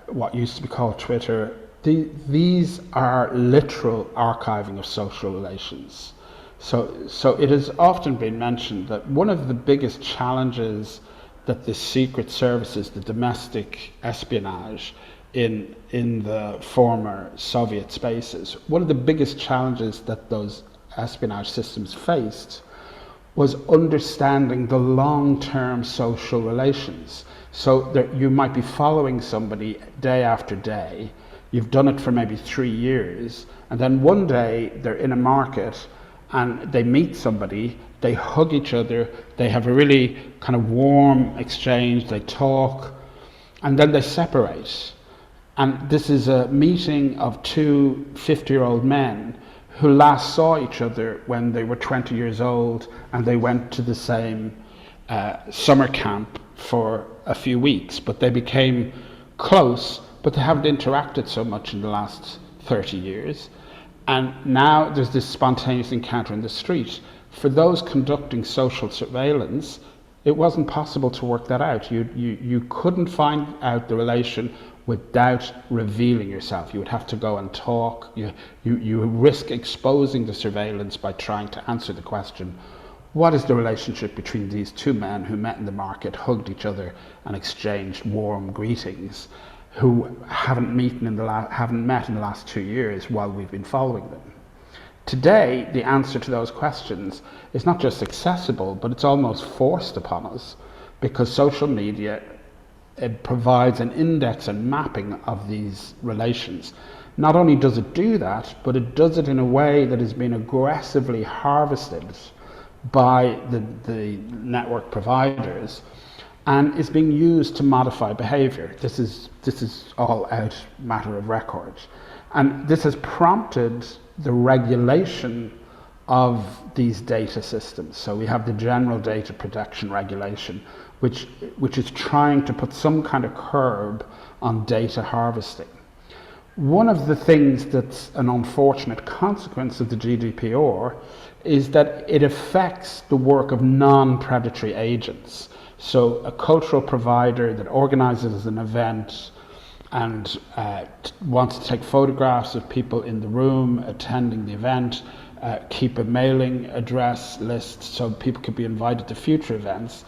what used to be called Twitter, these are literal archiving of social relations. So it has often been mentioned that one of the biggest challenges that the secret services, the domestic espionage in the former Soviet spaces, one of the biggest challenges that those espionage systems faced was understanding the long-term social relations. So that you might be following somebody day after day, you've done it for maybe 3 years, and then one day they're in a market and they meet somebody, they hug each other, they have a really kind of warm exchange, they talk, and then they separate. And this is a meeting of two 50-year-old men who last saw each other when they were 20 years old and they went to the same summer camp for a few weeks, but they became close, but they haven't interacted so much in the last 30 years. And now there's this spontaneous encounter in the street. For those conducting social surveillance, it wasn't possible to work that out. You couldn't find out the relation without revealing yourself. You would have to go and talk. You risk exposing the surveillance by trying to answer the question, what is the relationship between these two men who met in the market, hugged each other and exchanged warm greetings, who haven't met in the last 2 years while we've been following them? Today, the answer to those questions is not just accessible, but it's almost forced upon us, because social media, it provides an index and mapping of these relations. Not only does it do that, but it does it in a way that has been aggressively harvested by the network providers and is being used to modify behavior. This is all out matter of record. And this has prompted the regulation of these data systems. So we have the General Data Protection Regulation, which is trying to put some kind of curb on data harvesting. One of the things that's an unfortunate consequence of the GDPR is that it affects the work of non-predatory agents. So a cultural provider that organizes an event and wants to take photographs of people in the room attending the event, keep a mailing address list so people could be invited to future events,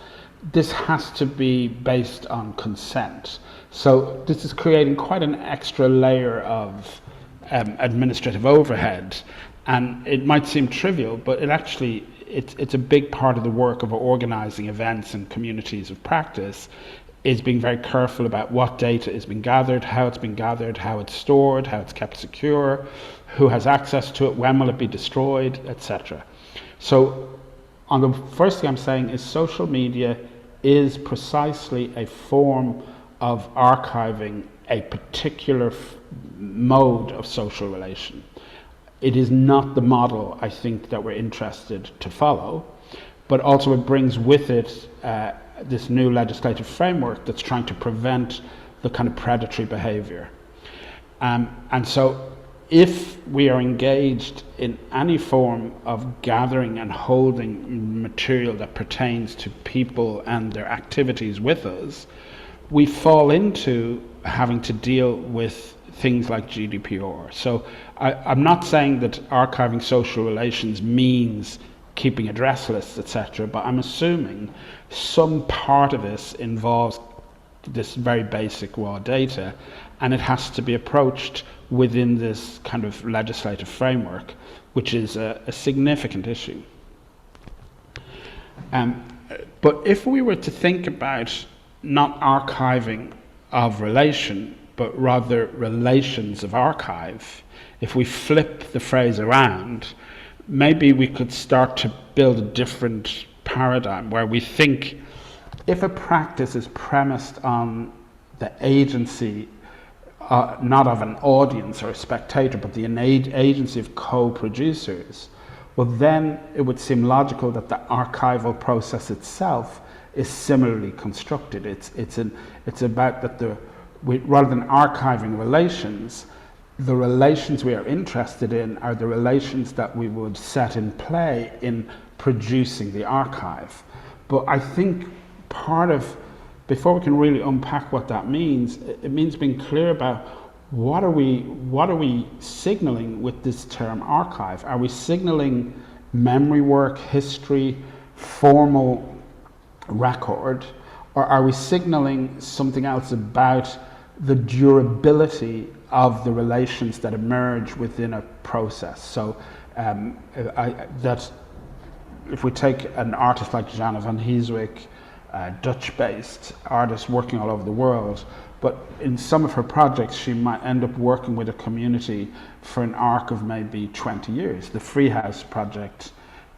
this has to be based on consent. So this is creating quite an extra layer of administrative overhead, and it might seem trivial, but it's a big part of the work of organizing events and communities of practice, is being very careful about what data is being gathered, how it's stored, how it's kept secure, who has access to it, when will it be destroyed, etc. So on the first thing I'm saying is social media is precisely a form of archiving a particular mode of social relation. It is not the model, I think, that we're interested to follow, but also it brings with it this new legislative framework that's trying to prevent the kind of predatory behavior. And so if we are engaged in any form of gathering and holding material that pertains to people and their activities with us, we fall into having to deal with things like GDPR. So I'm not saying that archiving social relations means keeping address lists, etc., but I'm assuming some part of this involves this very basic raw data, and it has to be approached within this kind of legislative framework, which is a significant issue. But if we were to think about not archiving of relation, but rather relations of archive, if we flip the phrase around, maybe we could start to build a different paradigm where we think if a practice is premised on the agency, not of an audience or a spectator, but the agency of co-producers, well then it would seem logical that the archival process itself is similarly constructed. It's about that rather than archiving relations, the relations we are interested in are the relations that we would set in play in producing the archive. But I think before we can really unpack what that means, it means being clear about what are we signaling with this term archive? Are we signaling memory work, history, formal record, or are we signaling something else about the durability of the relations that emerge within a process? So that if we take an artist like Janne van Heeswijk, Dutch-based artist working all over the world, but in some of her projects she might end up working with a community for an arc of maybe 20 years. The Freehouse project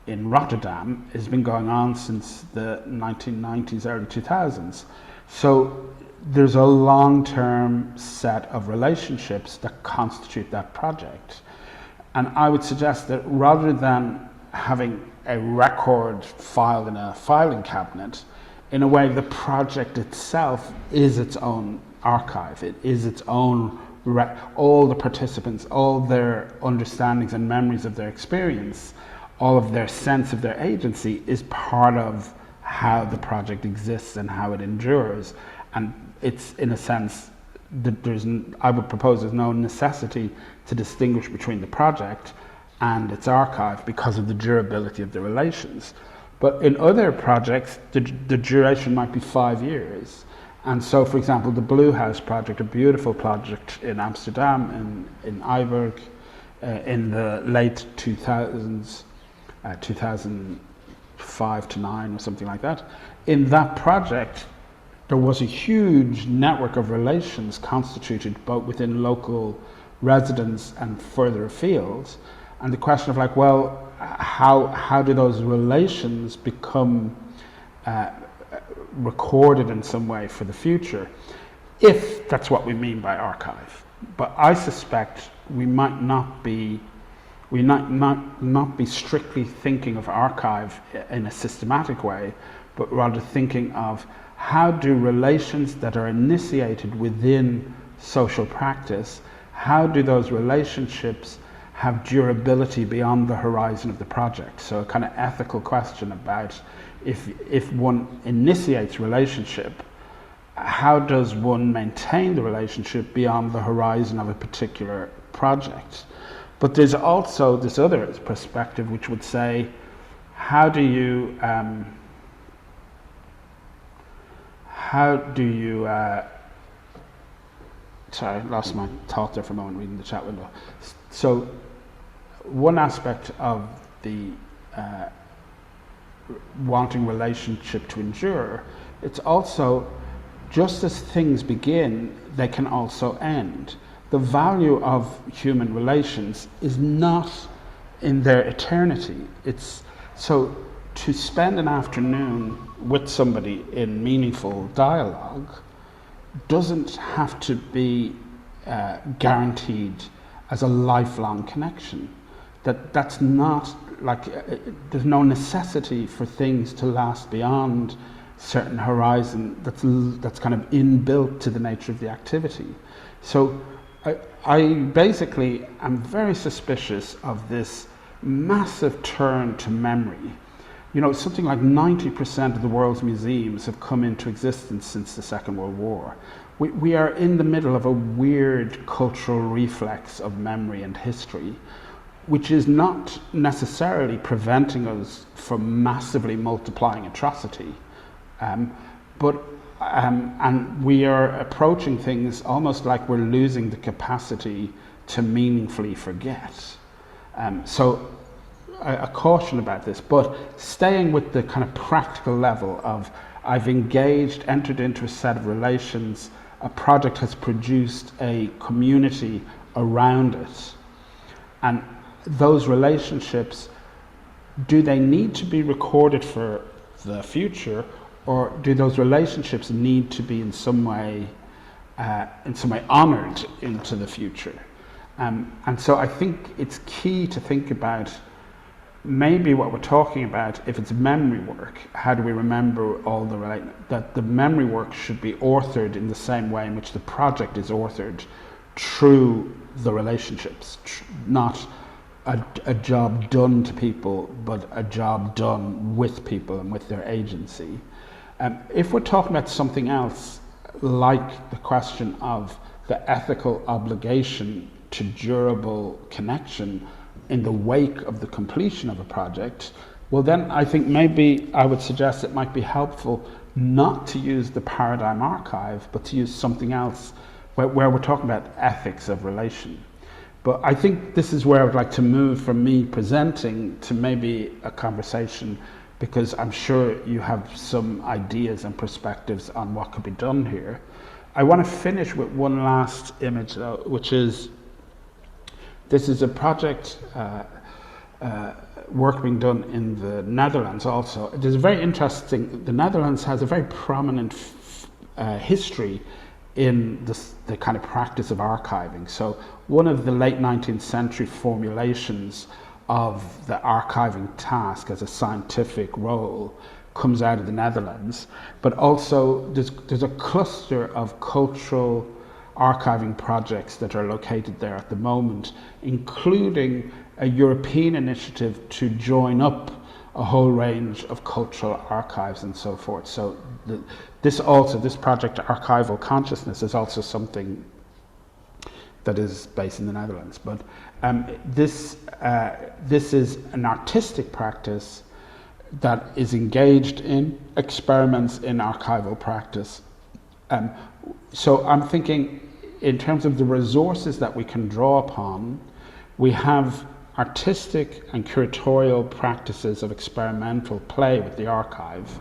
in Rotterdam has been going on since the 1990s, early 2000s. So there's a long-term set of relationships that constitute that project. And I would suggest that rather than having a record filed in a filing cabinet, in a way the project itself is its own archive. It is its own, all the participants, all their understandings and memories of their experience, all of their sense of their agency is part of how the project exists and how it endures. And it's, in a sense, I would propose there's no necessity to distinguish between the project and its archive because of the durability of the relations. But in other projects, the duration might be 5 years. And so, for example, the Blue House project, a beautiful project in Amsterdam, in Eiburg, in the late 2000s, 2005 to 9 or something like that. In that project, there was a huge network of relations constituted both within local residents and further afield. And the question of like, well, how do those relations become recorded in some way for the future, if that's what we mean by archive. But I suspect we might not be strictly thinking of archive in a systematic way, but rather thinking of how do relations that are initiated within social practice, how do those relationships have durability beyond the horizon of the project? So a kind of ethical question about if one initiates relationship, how does one maintain the relationship beyond the horizon of a particular project? But there's also this other perspective which would say, how do you sorry, I lost my thought there for a moment reading the chat window. So one aspect of the wanting relationship to endure, it's also, just as things begin, they can also end. The value of human relations is not in their eternity. It's so to spend an afternoon with somebody in meaningful dialogue doesn't have to be guaranteed as a lifelong connection. That's not like there's no necessity for things to last beyond certain horizon that's kind of inbuilt to the nature of the activity. So I basically am very suspicious of this massive turn to memory. You know, something like 90% of the world's museums have come into existence since the Second World War. We are in the middle of a weird cultural reflex of memory and history, which is not necessarily preventing us from massively multiplying atrocity. And we are approaching things almost like we're losing the capacity to meaningfully forget. So a caution about this, but staying with the kind of practical level of I've engaged, entered into a set of relations, a project has produced a community around it, and those relationships, do they need to be recorded for the future, or do those relationships need to be in some way honoured into the future? And so I think it's key to think about maybe what we're talking about. If it's memory work, how do we remember all that the memory work should be authored in the same way in which the project is authored, through the relationships, not a job done to people, but a job done with people and with their agency. If we're talking about something else, like the question of the ethical obligation to durable connection in the wake of the completion of a project, well then I think maybe I would suggest it might be helpful not to use the paradigm archive, but to use something else where we're talking about ethics of relation. But I think this is where I would like to move from me presenting to maybe a conversation, because I'm sure you have some ideas and perspectives on what could be done here. I want to finish with one last image though, which is, this is a project work being done in the Netherlands also. It is very interesting. The Netherlands has a very prominent history in the kind of practice of archiving. So one of the late 19th century formulations of the archiving task as a scientific role comes out of the Netherlands, but also there's a cluster of cultural archiving projects that are located there at the moment, including a European initiative to join up a whole range of cultural archives and so forth. So this project, Archival Consciousness, is also something that is based in the Netherlands. But this is an artistic practice that is engaged in experiments in archival practice. So I'm thinking, in terms of the resources that we can draw upon, we have artistic and curatorial practices of experimental play with the archive.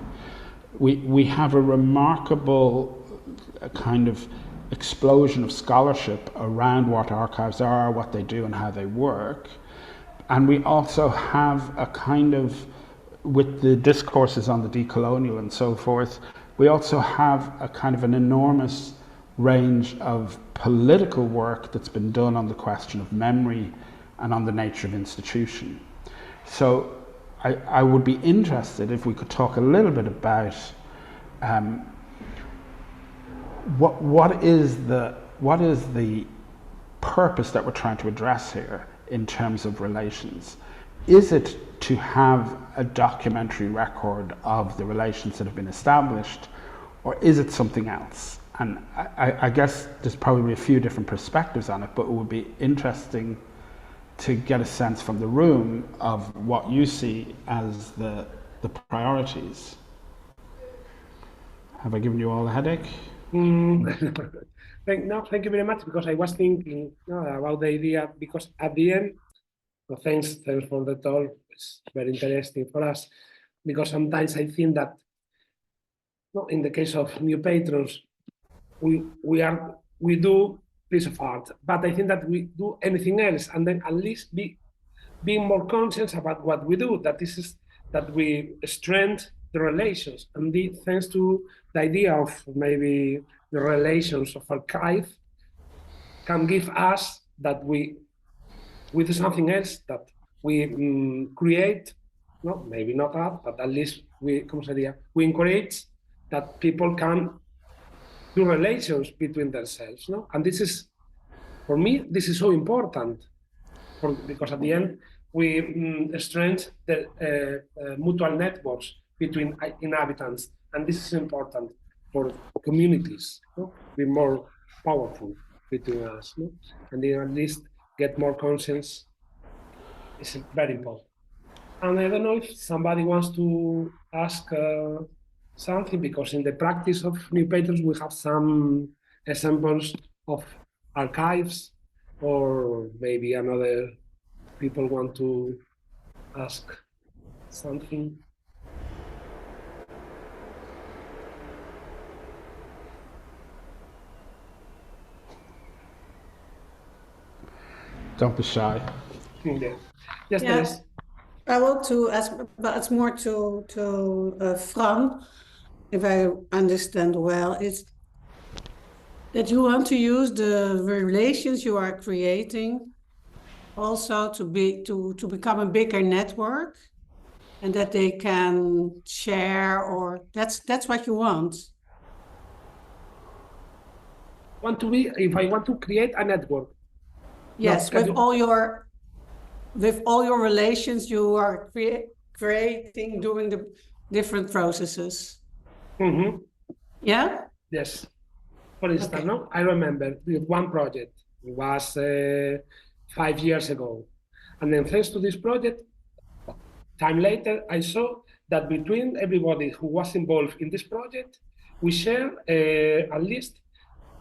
We have a remarkable kind of explosion of scholarship around what archives are, what they do and how they work. And we also have a kind of, with the discourses on the decolonial and so forth, we also have a kind of an enormous range of political work that's been done on the question of memory and on the nature of institution. So I would be interested if we could talk a little bit about what is the purpose that we're trying to address here in terms of relations? Is it to have a documentary record of the relations that have been established, or is it something else? And I guess there's probably a few different perspectives on it, but it would be interesting to get a sense from the room of what you see as the priorities. Have I given you all a headache? Thank you very much, because I was thinking about the idea, because at the end, thanks for the talk. It's very interesting for us, because sometimes I think that in the case of new patrons, we do piece of art, but I think that we do anything else, and then at least being more conscious about what we do. That we strengthen the relations, and thanks to the idea of maybe the relations of archive can give us that we do something else, that we create, maybe not art, but at least we encourage that people can do relations between themselves, and this is, for me, this is so important, because at the end we strengthen the mutual networks between inhabitants, and this is important for communities, be more powerful between us, and then at least get more conscience. Is very important. And I don't know if somebody wants to ask something, because in the practice of new patrons we have some examples of archives, or maybe another people want to ask something. Don't be shy. Yeah. Yes, Yeah. there is. I want to ask, but it's more to Fran, if I understand well, it's that you want to use the relations you are creating also to become a bigger network, and that they can share, or that's what you want. If I want to create a network. Yes, with all your relations you are creating during the different processes. Mm-hmm. Yeah? Yes. For instance, I remember with one project, it was 5 years ago. And then thanks to this project, time later, I saw that between everybody who was involved in this project, we share at least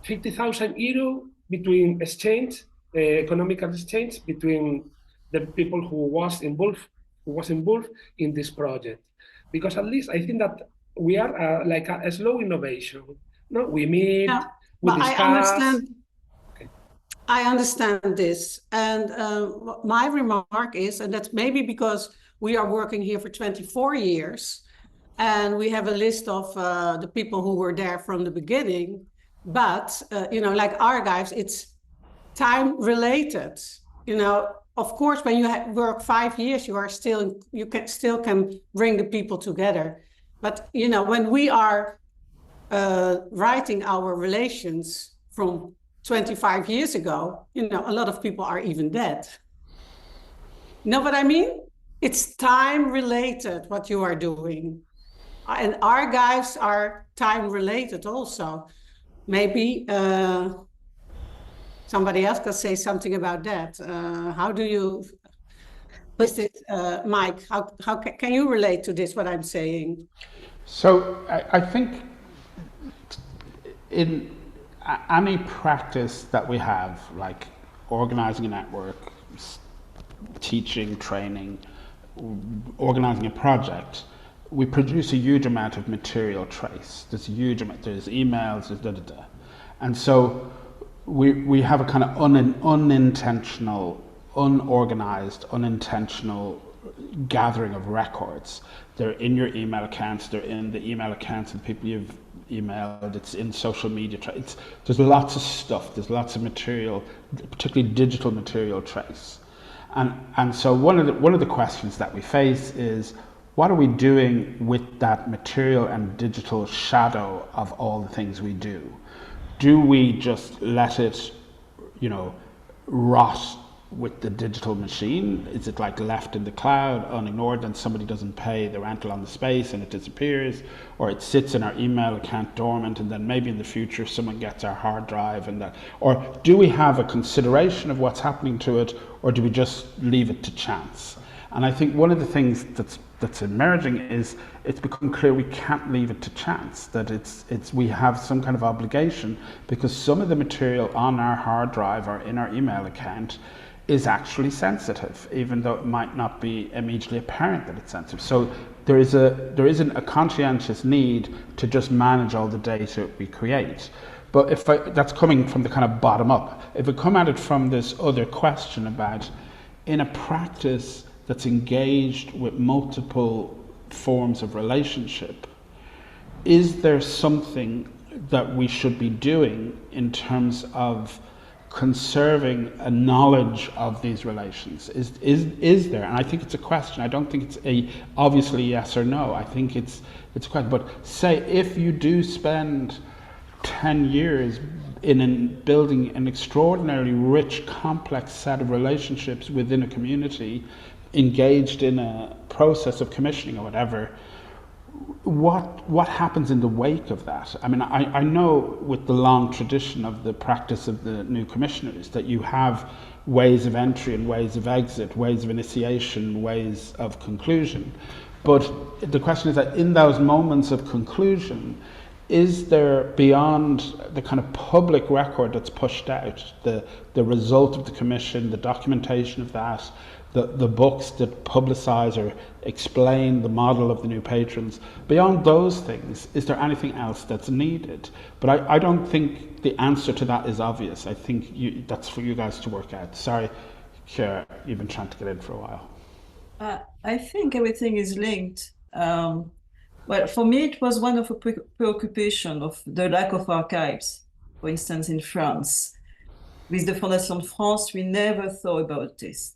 50,000 euro between exchange, economical exchange between the people who was involved in this project. Because at least I think that we are like a slow innovation. No, we meet, we discuss. I understand this, and my remark is, and that's maybe because we are working here for 24 years, and we have a list of the people who were there from the beginning. But like archives, it's time related. Of course, when you work 5 years, you can still bring the people together. But when we are writing our relations from 25 years ago, a lot of people are even dead. Know what I mean? It's time related what you are doing. And archives are time related also. Maybe somebody else could say something about that. How do you, Mike, how can you relate to this, what I'm saying? So I think in any practice that we have, like organizing a network, teaching, training, organizing a project, we produce a huge amount of material trace. There's a huge amount, there's emails, there's da-da-da. And so we have a kind of unintentional, unorganized, unintentional gathering of records. They're in your email accounts, they're in the email accounts of the people you've emailed, it's in social media. There's lots of stuff, there's lots of material, particularly digital material trace. And so one of the questions that we face is, what are we doing with that material and digital shadow of all the things we do? Do we just let it, rot with the digital machine? Is it like left in the cloud, unignored, and somebody doesn't pay the rental on the space and it disappears? Or it sits in our email account dormant, and then maybe in the future someone gets our hard drive and that? Or do we have a consideration of what's happening to it, or do we just leave it to chance? And I think one of the things that's emerging is it's become clear we can't leave it to chance, that we have some kind of obligation, because some of the material on our hard drive or in our email account is actually sensitive, even though it might not be immediately apparent that it's sensitive. So there isn't a conscientious need to just manage all the data we create. But that's coming from the kind of bottom up. If we come at it from this other question about, in a practice that's engaged with multiple forms of relationship, is there something that we should be doing in terms of conserving a knowledge of these relations? Is there? And I think it's a question. I don't think it's a obviously yes or no. I think it's a question. But say if you do spend 10 years in building an extraordinarily rich, complex set of relationships within a community, engaged in a process of commissioning or whatever, what happens in the wake of that? I mean, I know with the long tradition of the practice of the new commissioners that you have ways of entry and ways of exit, ways of initiation, ways of conclusion. But the question is that in those moments of conclusion, is there, beyond the kind of public record that's pushed out, the result of the commission, the documentation of that, the books that publicize or explain the model of the new patrons, beyond those things, is there anything else that's needed? But I don't think the answer to that is obvious. I think that's for you guys to work out. Sorry, Kiara, you've been trying to get in for a while. I think everything is linked. Well, for me, it was one of a preoccupation of the lack of archives. For instance, in France, with the Fondation France, we never thought about this.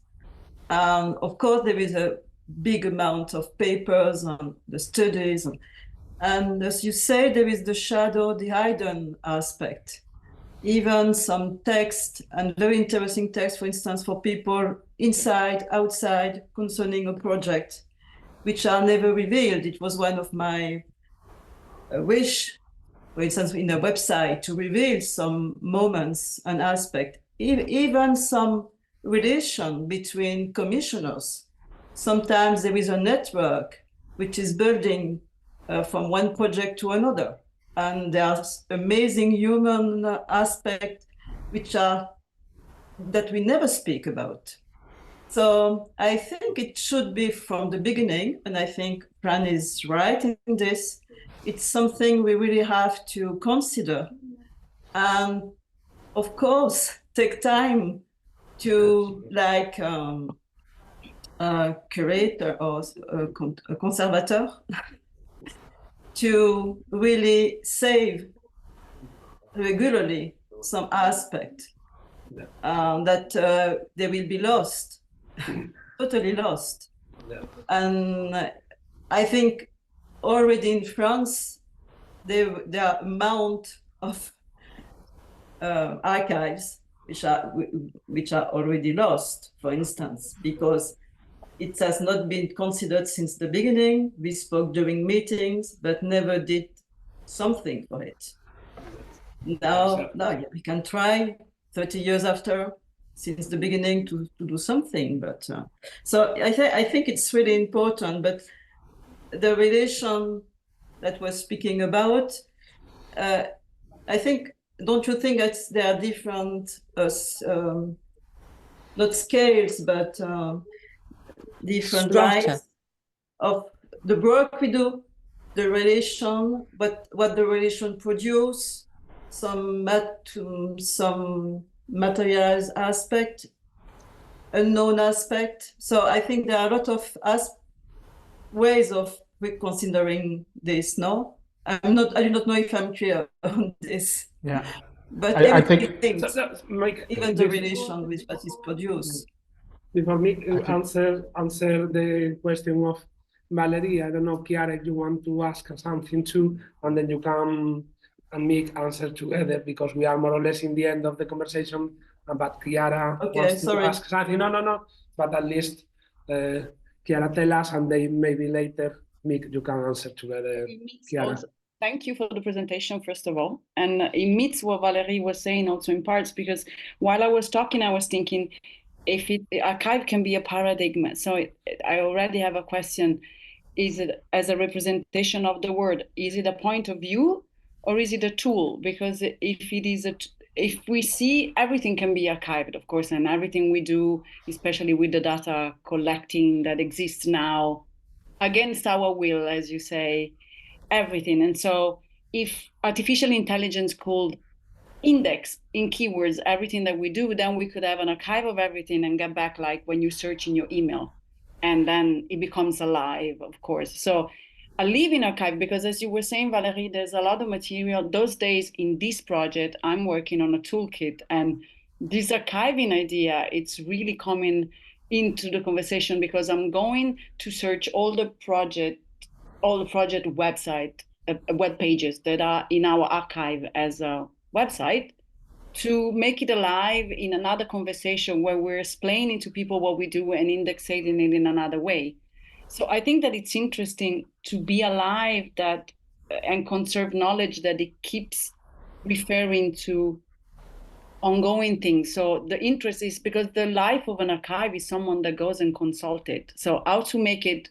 Of course, there is a big amount of papers and the studies. And as you say, there is the shadow, the hidden aspect. Even some text, and very interesting text, for instance, for people inside, outside, concerning a project, which are never revealed. It was one of my wish, for instance, in a website, to reveal some moments and aspect, even some relation between commissioners. Sometimes there is a network which is building from one project to another, and there's amazing human aspects that we never speak about. So I think it should be from the beginning, and I think Fran is right in this. It's something we really have to consider, and of course take time to, like a curator or a conservator, to really save regularly some aspect that they will be lost, totally lost. And I think already in France, there are amount of archives which are already lost, for instance, because it has not been considered since the beginning. We spoke during meetings, but never did something for it. Now we can try 30 years after, since the beginning, to do something. But so I think it's really important. But the relation that we're speaking about, I think, don't you think that there are different, not scales, but different lines of the work we do, the relation, what the relation produce, some materials aspect, unknown aspect. So I think there are a lot of ways of reconsidering this. No, I do not know if I'm clear on this. Yeah, but I think even the relation with what is produced. Before me answer the question of Valerie, I don't know, Chiara, if you want to ask something too, and then you can and Mick answer together, because we are more or less in the end of the conversation but Chiara Okay, wants to sorry. ask something. No. But at least Chiara tell us, and then maybe later, Mick, you can answer together. Chiara. Thank you for the presentation, first of all. And it meets what Valerie was saying also in parts, because while I was talking, I was thinking, if the archive can be a paradigm. So I already have a question. Is it as a representation of the word? Is it a point of view or is it a tool? Because if it is if we see everything can be archived, of course, and everything we do, especially with the data collecting that exists now, against our will, as you say, everything. And so if artificial intelligence could index in keywords everything that we do, then we could have an archive of everything and get back like when you search in your email, and then it becomes alive, of course. So a living archive, because as you were saying, Valerie, there's a lot of material. Those days in this project, I'm working on a toolkit, and this archiving idea, it's really coming into the conversation because I'm going to search all the project website, web pages that are in our archive as a website, to make it alive in another conversation where we're explaining to people what we do and indexing it in another way. So I think that it's interesting to be alive that and conserve knowledge that it keeps referring to ongoing things. So the interest is because the life of an archive is someone that goes and consults it. So how to make it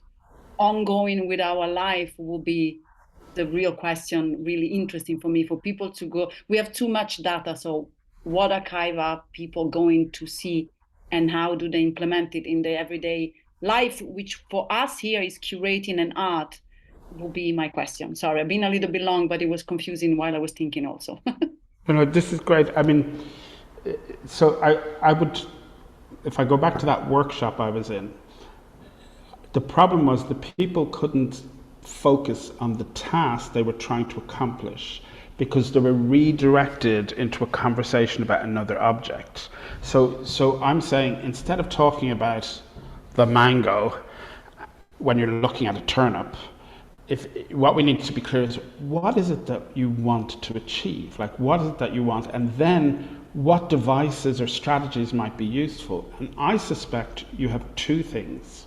ongoing with our life will be the real question, really interesting for me, for people to go. We have too much data, so what archive are people going to see and how do they implement it in their everyday life, which for us here is curating an art, will be my question. Sorry, I've been a little bit long, but it was confusing while I was thinking also. This is great. I mean, so I would, if I go back to that workshop I was in, the problem was the people couldn't focus on the task they were trying to accomplish because they were redirected into a conversation about another object. So I'm saying, instead of talking about the mango when you're looking at a turnip, what we need to be clear is, what is it that you want to achieve? Like, what is it that you want? And then what devices or strategies might be useful? And I suspect you have two things.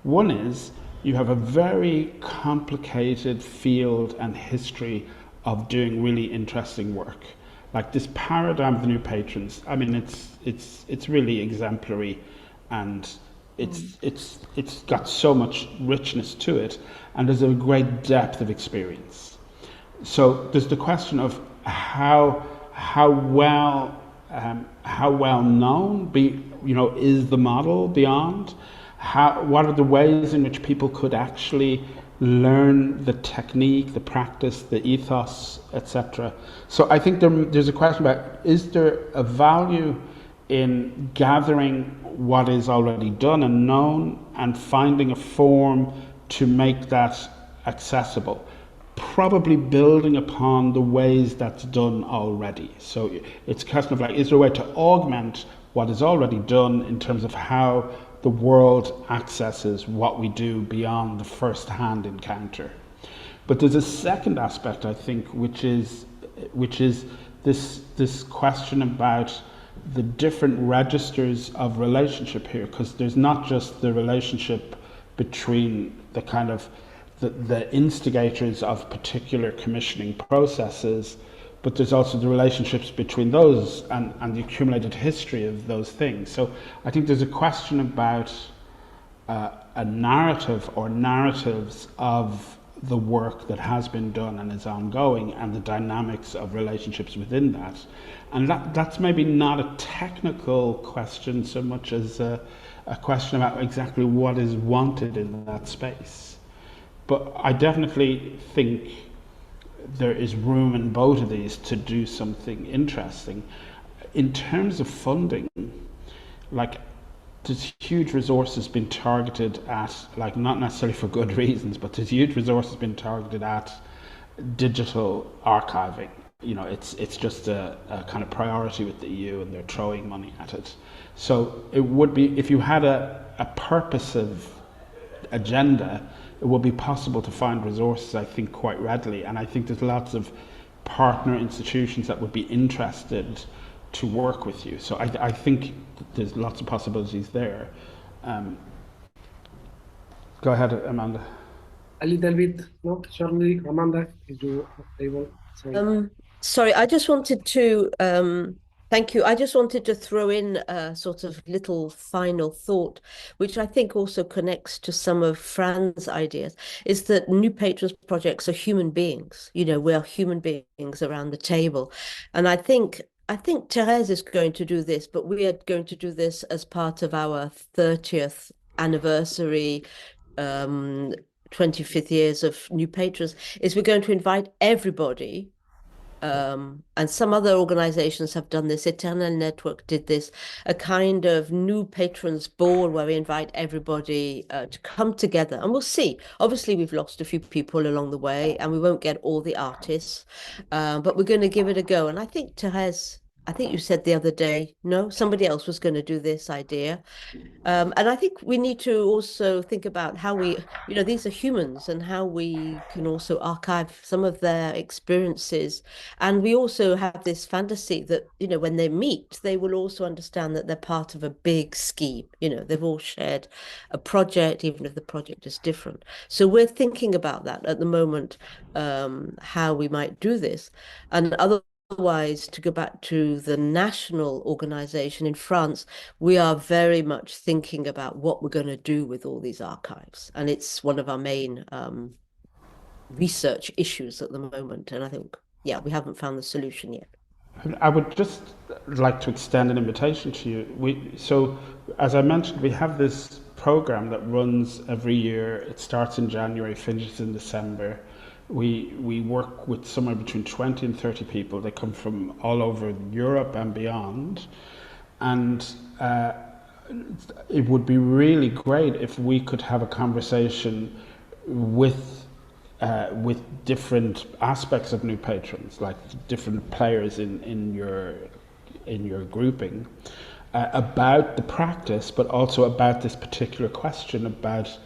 One is you have a very complicated field and history of doing really interesting work. Like this paradigm of the new patrons, I mean, it's really exemplary, and it's got so much richness to it, and there's a great depth of experience. So there's the question of how well known is the model beyond. What are the ways in which people could actually learn the technique, the practice, the ethos, etc. So I think there's a question about, is there a value in gathering what is already done and known and finding a form to make that accessible? Probably building upon the ways that's done already. So it's a question of like, is there a way to augment what is already done in terms of how the world accesses what we do beyond the first-hand encounter? But there's a second aspect, I think, which is this question about the different registers of relationship here, because there's not just the relationship between the kind of the instigators of particular commissioning processes, but there's also the relationships between those and the accumulated history of those things. So I think there's a question about a narrative or narratives of the work that has been done and is ongoing, and the dynamics of relationships within that. And that's maybe not a technical question so much as a question about exactly what is wanted in that space. But I definitely think there is room in both of these to do something interesting. In terms of funding, like, there's huge resources being targeted at, like, not necessarily for good reasons, but there's huge resources being targeted at digital archiving. It's just a kind of priority with the EU, and they're throwing money at it. So it would be, if you had a purposive agenda, it would be possible to find resources, I think, quite readily. And I think there's lots of partner institutions that would be interested to work with you. So I think there's lots of possibilities there. Go ahead, Amanda. A little bit, no, shortly, Amanda, if you are able to. Sorry, I just wanted to thank you. I just wanted to throw in a sort of little final thought, which I think also connects to some of Fran's ideas, is that New Patrons projects are human beings. You know, we are human beings around the table. And I think Therese is going to do this, but we are going to do this as part of our 30th anniversary 25th years of New Patrons, is we're going to invite everybody, and some other organizations have done this. Eternal Network did this, a kind of New Patrons ball where we invite everybody to come together, and we'll see. Obviously, we've lost a few people along the way, and we won't get all the artists, but we're going to give it a go. And I think, Therese, I think you said the other day, no, somebody else was going to do this idea. And I think we need to also think about how we, you know, these are humans, and how we can also archive some of their experiences. And we also have this fantasy that, you know, when they meet, they will also understand that they're part of a big scheme. You know, they've all shared a project, even if the project is different. So we're thinking about that at the moment, how we might do this. And otherwise, to go back to the national organization in France, we are very much thinking about what we're going to do with all these archives. And it's one of our main research issues at the moment. And I think, yeah, we haven't found the solution yet. I would just like to extend an invitation to you. So, as I mentioned, we have this program that runs every year. It starts in January, finishes in December. We work with somewhere between 20 and 30 people. They come from all over Europe and beyond. And it would be really great if we could have a conversation with different aspects of New Patrons, like different players in your grouping, about the practice, but also about this particular question, about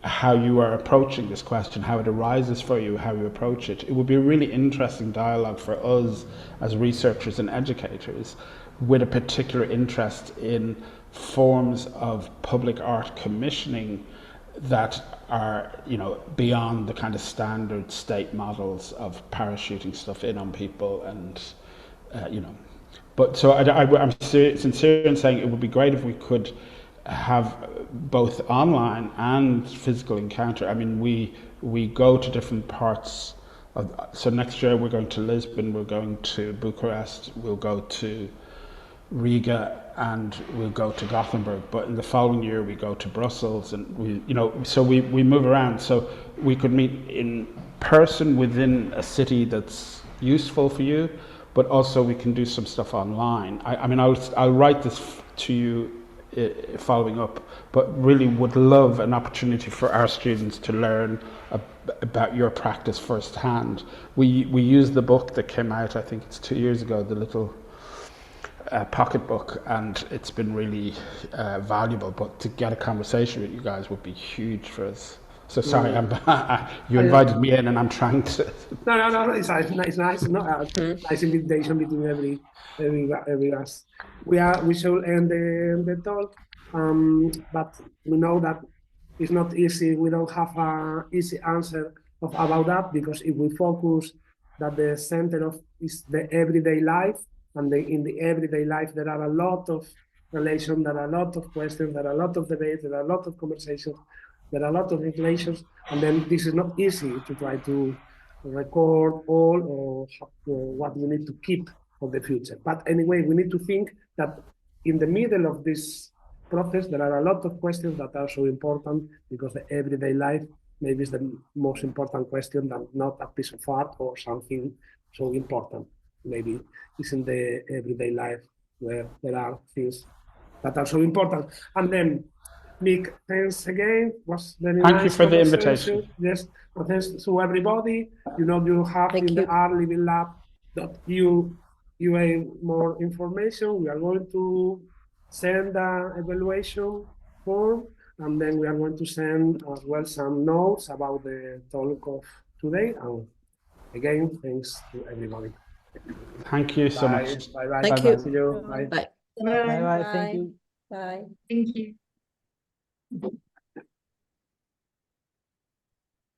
how you are approaching this question, how it arises for you, how you approach it. It would be a really interesting dialogue for us as researchers and educators with a particular interest in forms of public art commissioning that are, you know, beyond the kind of standard state models of parachuting stuff in on people and, you know. But so I'm sincere in saying it would be great if we could have both online and physical encounter. I mean, we go to different parts of, so next year we're going to Lisbon, we're going to Bucharest, we'll go to Riga, and we'll go to Gothenburg. But in the following year we go to Brussels, and we, you know, so we move around. So we could meet in person within a city that's useful for you, but also we can do some stuff online. I mean, I'll write this to you following up, but really would love an opportunity for our students to learn about your practice firsthand. We used the book that came out, I think it's 2 years ago, the little pocket book, and it's been really valuable. But to get a conversation with you guys would be huge for us. So sorry, you invited me in, and I'm trying to. No. It's nice. Nice invitation between every us. We should end the talk, but we know that it's not easy. We don't have an easy answer about that, because if we focus that the center of is the everyday life, and in the everyday life there are a lot of relations, there are a lot of questions, there are a lot of debates, there are a lot of conversations, there are a lot of relations, and then this is not easy to try to record all or what we need to keep for the future. But anyway, we need to think that in the middle of this process, there are a lot of questions that are so important, because the everyday life maybe is the most important question, than not a piece of art or something so important. Maybe it's in the everyday life where there are things that are so important. And then, Mick, thanks again. Was very nice. Thank you for the invitation. Yes, and thanks to everybody. You know, you have the Art Living Lab .ua more information. We are going to send an evaluation form, and then we are going to send as well some notes about the talk of today. And again, thanks to everybody. Thank you so Bye. much. Bye bye. Thank Bye-bye. you. See you. Bye. Bye. Bye bye. Thank you. Bye. Thank you.